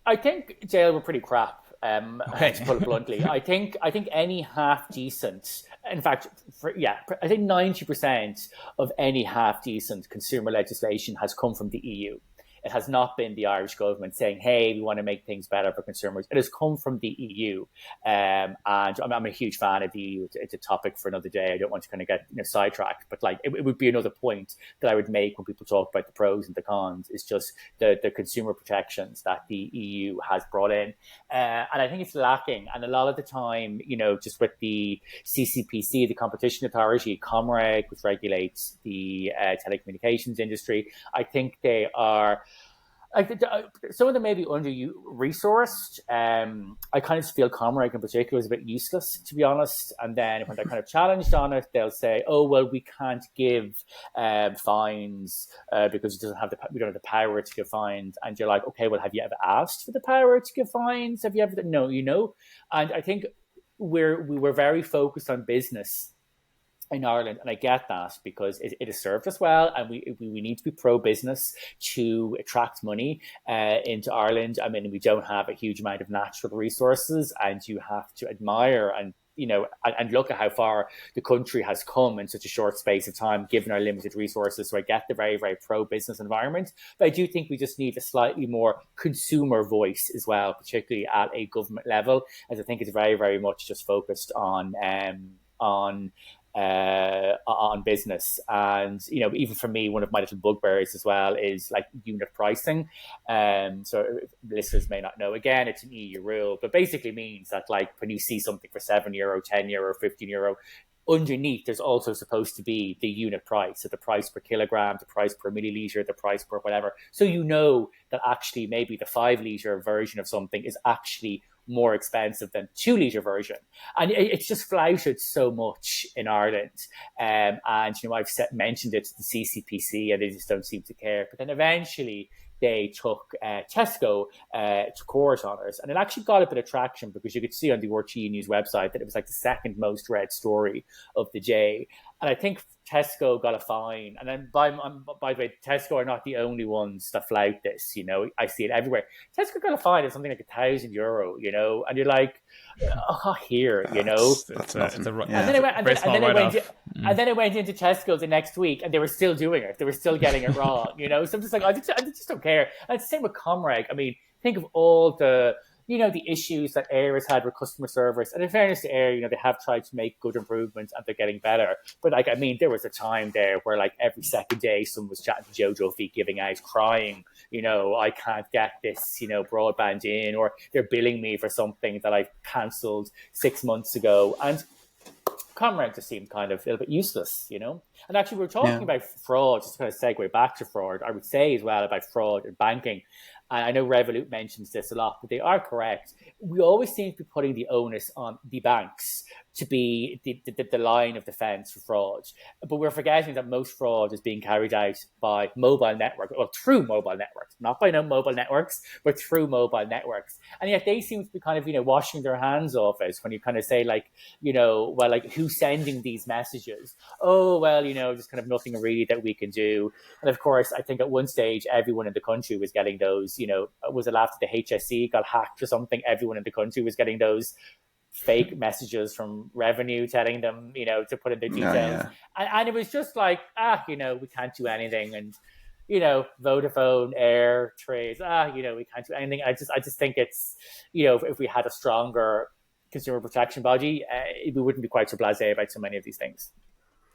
I think jail were pretty crap. To put it bluntly, I think any half decent, in fact, I think 90% of any half decent consumer legislation has come from the EU. It has not been the Irish government saying, hey, we want to make things better for consumers. It has come from the EU. And I'm a huge fan of the EU. It's a topic for another day. I don't want to kind of get sidetracked, but it would be another point that I would make when people talk about the pros and the cons. It's just the consumer protections that the EU has brought in. And I think it's lacking. And a lot of the time, just with the CCPC, the Competition Authority, Comreg, which regulates the telecommunications industry, I think they are... some of them may be under-resourced. I kind of feel Comreg in particular is a bit useless, to be honest. And then when they're kind of challenged on it, they'll say, "Oh well, we can't give fines because we don't have the power to give fines." And you're like, "Okay, well, have you ever asked for the power to give fines? Have you ever?" No, And I think we were very focused on business in Ireland, and I get that because it has served us well, and we need to be pro-business to attract money into Ireland. I mean, we don't have a huge amount of natural resources, and you have to admire and look at how far the country has come in such a short space of time, given our limited resources. So I get the very, very pro-business environment, but I do think we just need a slightly more consumer voice as well, particularly at a government level, as I think it's very, very much just focused on business. And even for me, one of my little bugbears as well is like unit pricing. So listeners may not know, again, it's an EU rule, but basically means that like when you see something for €7, €10, €15, underneath there's also supposed to be the unit price, so the price per kilogram, the price per milliliter, the price per whatever, so that actually maybe the 5-litre version of something is actually more expensive than 2-litre version. And it's just flouted so much in Ireland. And I've mentioned it to the CCPC and they just don't seem to care. But then eventually they took Tesco to court on it. And it actually got a bit of traction because you could see on the RTE News website that it was like the second most read story of the day. And I think Tesco got a fine. And then, by the way, Tesco are not the only ones that flout this. I see it everywhere. Tesco got a fine of something like €1,000, and you're like, here. That's nothing. And then I went into Tesco the next week, and they were still doing it. They were still getting it wrong. So I'm just like, I just don't care. And it's the same with Comreg. I mean, think of all the issues that Air has had with customer service. And in fairness to Air, they have tried to make good improvements and they're getting better. But there was a time there where every second day someone was chatting to Joe Duffy, giving out, crying, I can't get this, broadband in, or they're billing me for something that I cancelled 6 months ago. And Comreg just seemed kind of a little bit useless, And actually, we're talking about fraud, just to kind of segue back to fraud. I would say as well about fraud in banking. and I know Revolut mentions this a lot, but they are correct. We always seem to be putting the onus on the banks to be the line of defense for fraud. But we're forgetting that most fraud is being carried out by mobile networks, or through mobile networks, not by no mobile networks, but through mobile networks. And yet they seem to be kind of, washing their hands off it when you kind of say who's sending these messages? Oh, well, just kind of nothing really that we can do. And of course, I think at one stage, everyone in the country was getting those, was it after the HSE got hacked or something? Everyone in the country was getting those fake messages from Revenue telling them, to put in the details. Yeah. And it was just like, we can't do anything. And, Vodafone, Air, Trace, we can't do anything. I just think it's, if we had a stronger consumer protection body, we wouldn't be quite so blasé about so many of these things.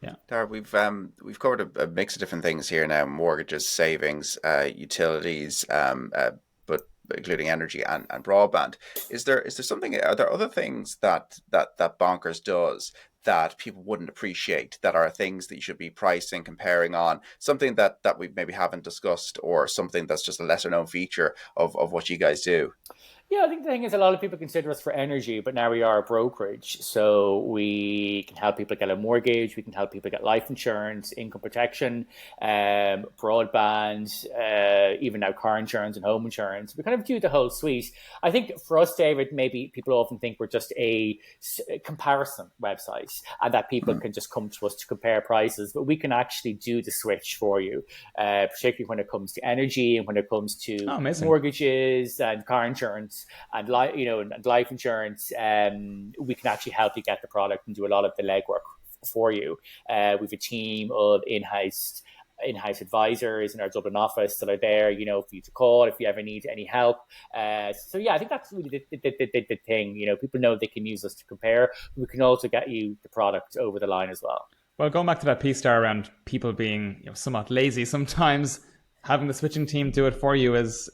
Yeah, Daragh, we've covered a mix of different things here now: mortgages, savings, utilities, but including energy and broadband. Is there something? Are there other things that Bonkers does that people wouldn't appreciate, that are things that you should be pricing, comparing on? Something that we maybe haven't discussed, or something that's just a lesser known feature of what you guys do? Yeah, I think the thing is, a lot of people consider us for energy, but now we are a brokerage. So we can help people get a mortgage, we can help people get life insurance, income protection, broadband, even now car insurance and home insurance. We kind of do the whole suite. I think for us, David, maybe people often think we're just a comparison website and that people can just come to us to compare prices, but we can actually do the switch for you, particularly when it comes to energy and when it comes to mortgages and car insurance. And life insurance, we can actually help you get the product and do a lot of the legwork for you. We have a team of in-house advisors in our Dublin office that are there, for you to call if you ever need any help. So yeah, I think that's really the thing. People know they can use us to compare. We can also get you the product over the line as well. Well, going back to that piece there around people being somewhat lazy sometimes, having the switching team do it for you is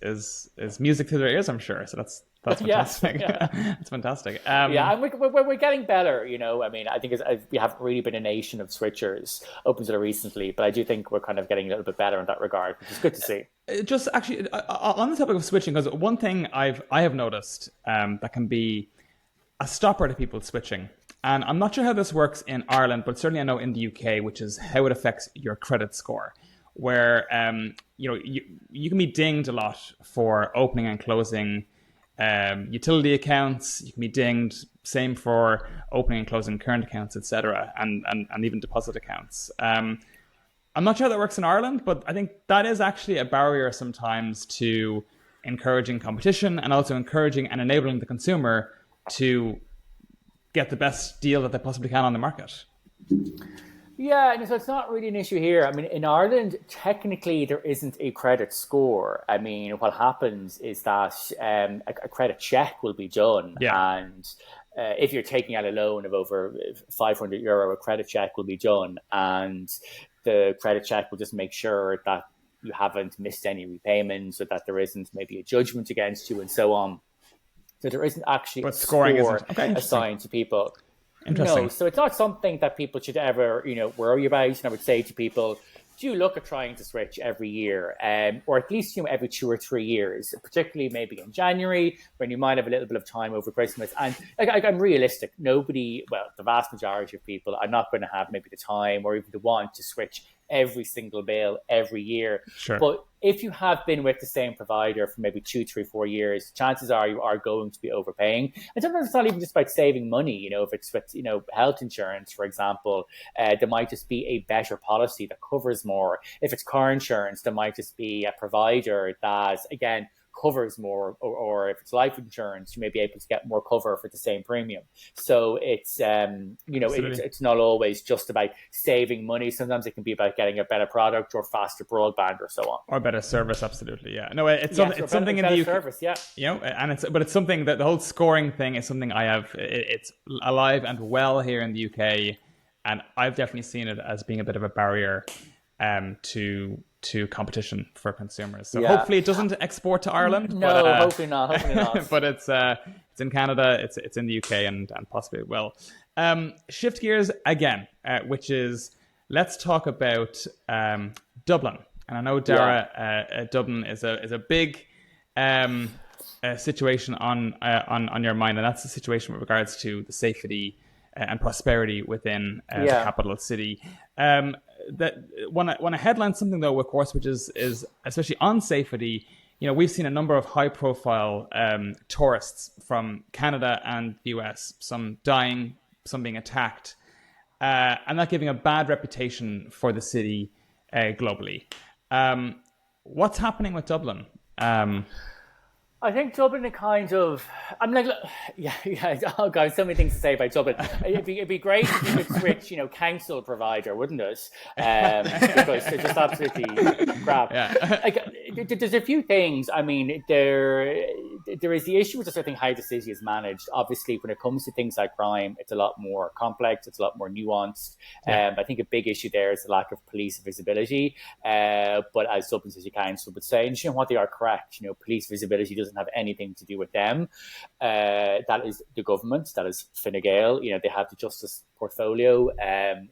music to their ears, I'm sure. So that's fantastic. Yeah. That's fantastic. Yeah, and we're getting better. I think we haven't really been a nation of switchers up until recently, but I do think we're kind of getting a little bit better in that regard, which is good to see. Just actually on the topic of switching, because one thing I have noticed that can be a stopper to people switching, and I'm not sure how this works in Ireland, but certainly I know in the UK, which is how it affects your credit score, where you can be dinged a lot for opening and closing utility accounts. You can be dinged, same for opening and closing current accounts, etc., and even deposit accounts. I'm not sure how that works in Ireland, but I think that is actually a barrier sometimes to encouraging competition and also encouraging and enabling the consumer to get the best deal that they possibly can on the market. Yeah, and so it's not really an issue here. In Ireland, technically, there isn't a credit score. What happens is that a credit check will be done. Yeah. And if you're taking out a loan of over €500, a credit check will be done. And the credit check will just make sure that you haven't missed any repayments, or that there isn't maybe a judgment against you and so on. So there isn't actually a score assigned to people. No, so it's not something that people should ever, worry about. And I would say to people, do look at trying to switch every year, or at least every 2 or 3 years, particularly maybe in January when you might have a little bit of time over Christmas. And I'm realistic. The vast majority of people are not going to have maybe the time or even the want to switch every single bill every year. Sure. But if you have been with the same provider for maybe 2, 3, 4 years, chances are you are going to be overpaying. And sometimes it's not even just about saving money. If it's with, health insurance, for example, there might just be a better policy that covers more. If it's car insurance, there might just be a provider that, again, covers more, or if it's life insurance, you may be able to get more cover for the same premium. So it's it's not always just about saving money. Sometimes it can be about getting a better product or faster broadband or so on, or better service. Absolutely, yeah. No, it's something in the UK. Service, yeah. And it's something that the whole scoring thing is something I have. It's alive and well here in the UK, and I've definitely seen it as being a bit of a barrier to competition for consumers. So hopefully it doesn't export to Ireland. No, but, hopefully not. But it's in Canada, it's in the UK, and possibly it will. Shift gears again, which is, let's talk about Dublin. And I know, Daragh, Dublin is a big situation on your mind, and that's the situation with regards to the safety and prosperity within the capital city. That want to headline something though, of course, which is especially on safety. We've seen a number of high-profile tourists from Canada and the US, some dying, some being attacked, and that giving a bad reputation for the city globally. What's happening with Dublin? I think Dublin oh God, so many things to say about Dublin. It'd be great if you could switch, council provider, wouldn't it? Because they're just absolutely crap. Yeah. There's a few things. I mean, there is the issue with just, I think, how the city is managed. Obviously, when it comes to things like crime, it's a lot more complex. It's a lot more nuanced. I think a big issue there is the lack of police visibility. But as Dublin City Council would say, and what they are correct, police visibility doesn't have anything to do with them. That is the government. That is Fine Gael. They have the justice portfolio.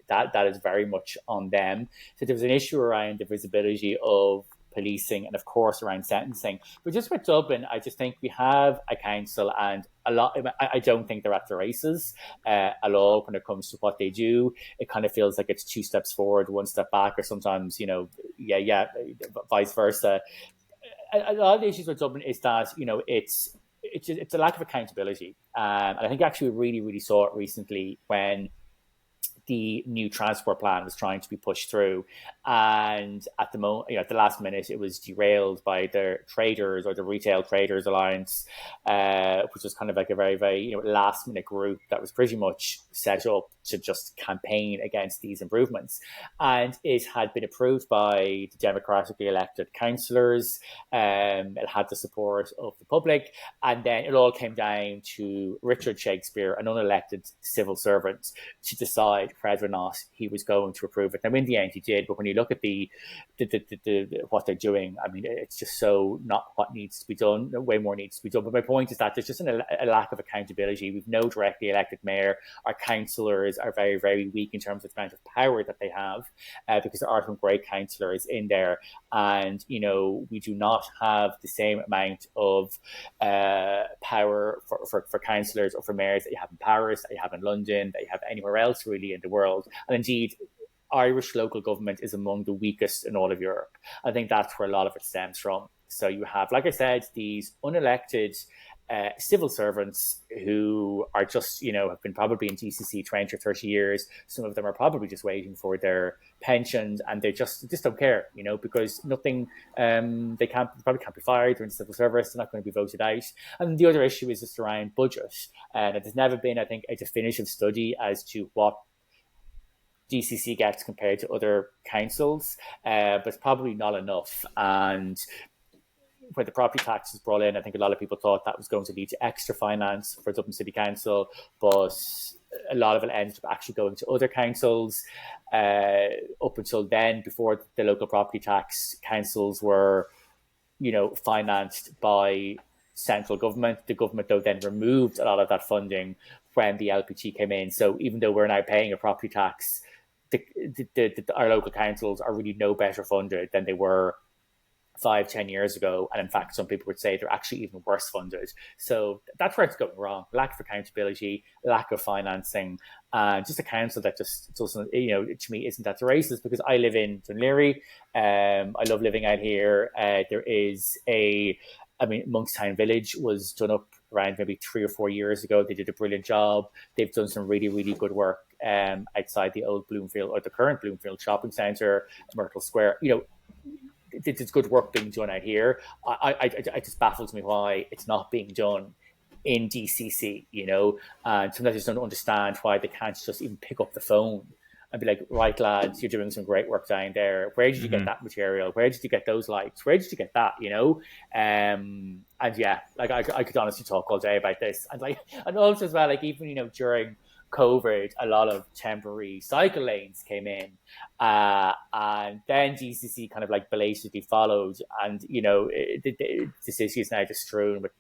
That is very much on them. So there's an issue around the visibility of policing and of course around sentencing. But just with Dublin, I just think we have a council and I don't think they're at the races at all when it comes to what they do. It kind of feels like it's 2 steps forward, 1 step back, or sometimes, vice versa. A lot of the issues with Dublin is that, it's a lack of accountability. And I think actually we really, really saw it recently when the new transport plan was trying to be pushed through, and at the moment, at the last minute, it was derailed by the traders, or the Retail Traders Alliance, which was kind of like a very, very last minute group that was pretty much set up to just campaign against these improvements. And it had been approved by the democratically elected councillors. It had the support of the public, and then it all came down to Richard Shakespeare, an unelected civil servant, to decide whether or not he was going to approve it. Now, in the end, he did. But when you look at the what they're doing, I mean, it's just so not what needs to be done. Way more needs to be done. But my point is that there's just a lack of accountability. We've no directly elected mayor. Our councillors are very, very weak in terms of the amount of power that they have, because there are some great councillors in there. And, we do not have the same amount of power for councillors or for mayors that you have in Paris, that you have in London, that you have anywhere else really in the world. And indeed, Irish local government is among the weakest in all of Europe. I think that's where a lot of it stems from. So you have, like I said, these unelected civil servants who are just, have been probably in GCC 20 or 30 years. Some of them are probably just waiting for their pensions, and they just don't care, because nothing, they probably can't be fired. They're in the civil service. They're not going to be voted out. And the other issue is just around budget. And there's never been, I think, a definitive study as to what GCC gets compared to other councils, but it's probably not enough. And when the property tax was brought in, I think a lot of people thought that was going to lead to extra finance for Dublin City Council, but a lot of it ended up actually going to other councils. Up until then, before the local property tax, councils were, financed by central government. The government, though, then removed a lot of that funding when the LPT came in. So even though we're now paying a property tax, our local councils are really no better funded than they were 5-10 years ago. And in fact, some people would say they're actually even worse funded. So that's where it's going wrong. Lack of accountability, lack of financing, and just a council that just doesn't, to me, isn't at the races. Because I live in Dún Laoghaire. I love living out here. There is Monkstown Village was done up around maybe 3 or 4 years ago. They did a brilliant job. They've done some really, really good work outside the old Bloomfield, or the current Bloomfield shopping centre, Myrtle Square. It's good work being done out here. It just baffles me why it's not being done in DCC, and sometimes I just don't understand why they can't just even pick up the phone and be like, right, lads, you're doing some great work down there. Where did you get that material? Where did you get those lights? Where did you get that, And yeah, I could honestly talk all day about this. And also as well, even, during COVID, a lot of temporary cycle lanes came in, and then GCC kind of belatedly followed, and the city is now just strewn with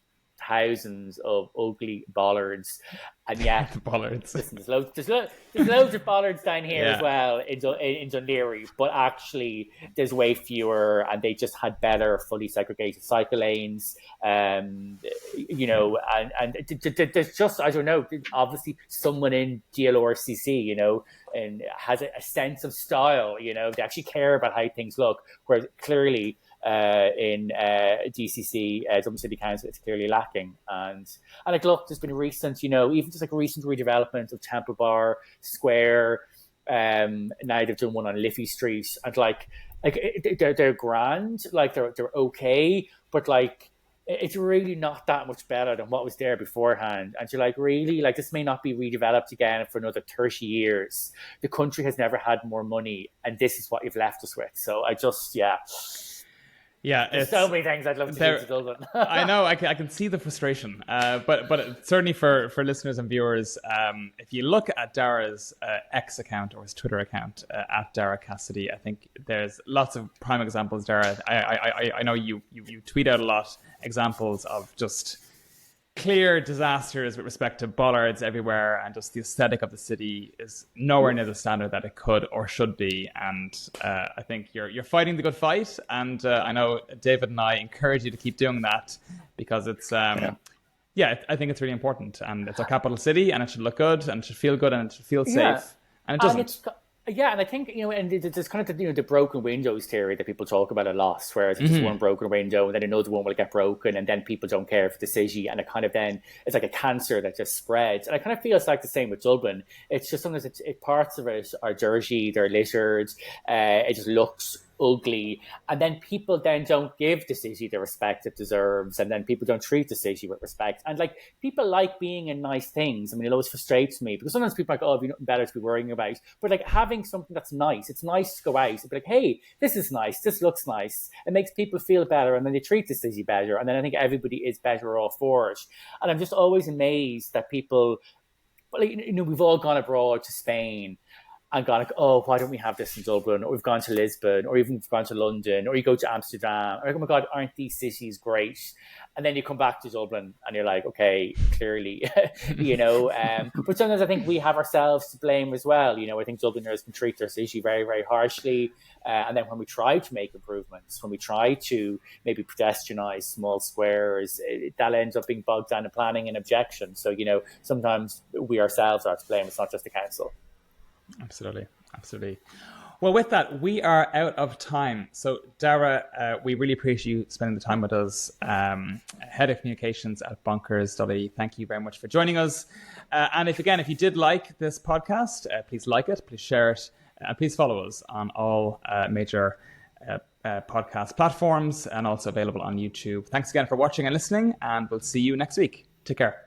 thousands of ugly bollards, and yet bollards. Listen, there's loads of bollards down here as well in Dundleary, but actually there's way fewer, and they just had better fully segregated cycle lanes. You know, and there's just, I don't know, obviously someone in GLRCC, you know, and has a sense of style, you know, they actually care about how things look, whereas clearly in DCC, Dublin City Council, it's clearly lacking. And like, look, there's been recent, you know, even just like a recent redevelopment of Temple Bar Square. Now they've done one on Liffey Street, and like they're grand, like they're okay, but like it's really not that much better than what was there beforehand. And you're like, really, like this may not be redeveloped again for another 30 years. The country has never had more money, and this is what you've left us with. So I just, yeah, there's so many things I'd love to do to Dublin. I know, I can see the frustration, but certainly for listeners and viewers, if you look at Daragh's X account or his Twitter account at Daragh Cassidy, I think there's lots of prime examples. Daragh, I know you tweet out a lot examples of just clear disasters with respect to bollards everywhere, and just the aesthetic of the city is nowhere near the standard that it could or should be. And I think you're fighting the good fight, and I know David and I encourage you to keep doing that, because it's I think it's really important, and it's our capital city, and it should look good, and it should feel good, and it should feel safe, and it doesn't. And I think, you know, and there's kind of the broken windows theory that people talk about a lot, whereas just one broken window and then another one will get broken, and then people don't care for the city, and it kind of then it's like a cancer that just spreads. And it kind of feels like the same with Dublin. It's just sometimes parts of it are dirty, they're littered, it just looks ugly, and then people then don't give the city the respect it deserves, and then people don't treat the city with respect. And like, people like being in nice things. I mean, it always frustrates me because sometimes people are like, oh, have you nothing better to be worrying about? But like, having something that's nice, it's nice to go out and be like, hey, this is nice, this looks nice. It makes people feel better, and then they treat the city better, and then I think everybody is better off for it. And I'm just always amazed that people, like, you know, we've all gone abroad to Spain and gone like, oh, why don't we have this in Dublin? Or we've gone to Lisbon, or even we've gone to London, or you go to Amsterdam. Or, oh my God, aren't these cities great? And then you come back to Dublin and you're like, okay, clearly, you know. But sometimes I think we have ourselves to blame as well. You know, I think Dubliners can treat their city very, very harshly. And then when we try to make improvements, when we try to maybe pedestrianise small squares, that ends up being bogged down in planning and objection. So, you know, sometimes we ourselves are to blame. It's not just the council. Absolutely. Well, with that, we are out of time. So, Daragh, we really appreciate you spending the time with us. Head of Communications at Bonkers. Thank you very much for joining us. And if you did like this podcast, please like it, please share it, and please follow us on all major podcast platforms, and also available on YouTube. Thanks again for watching and listening, and we'll see you next week. Take care.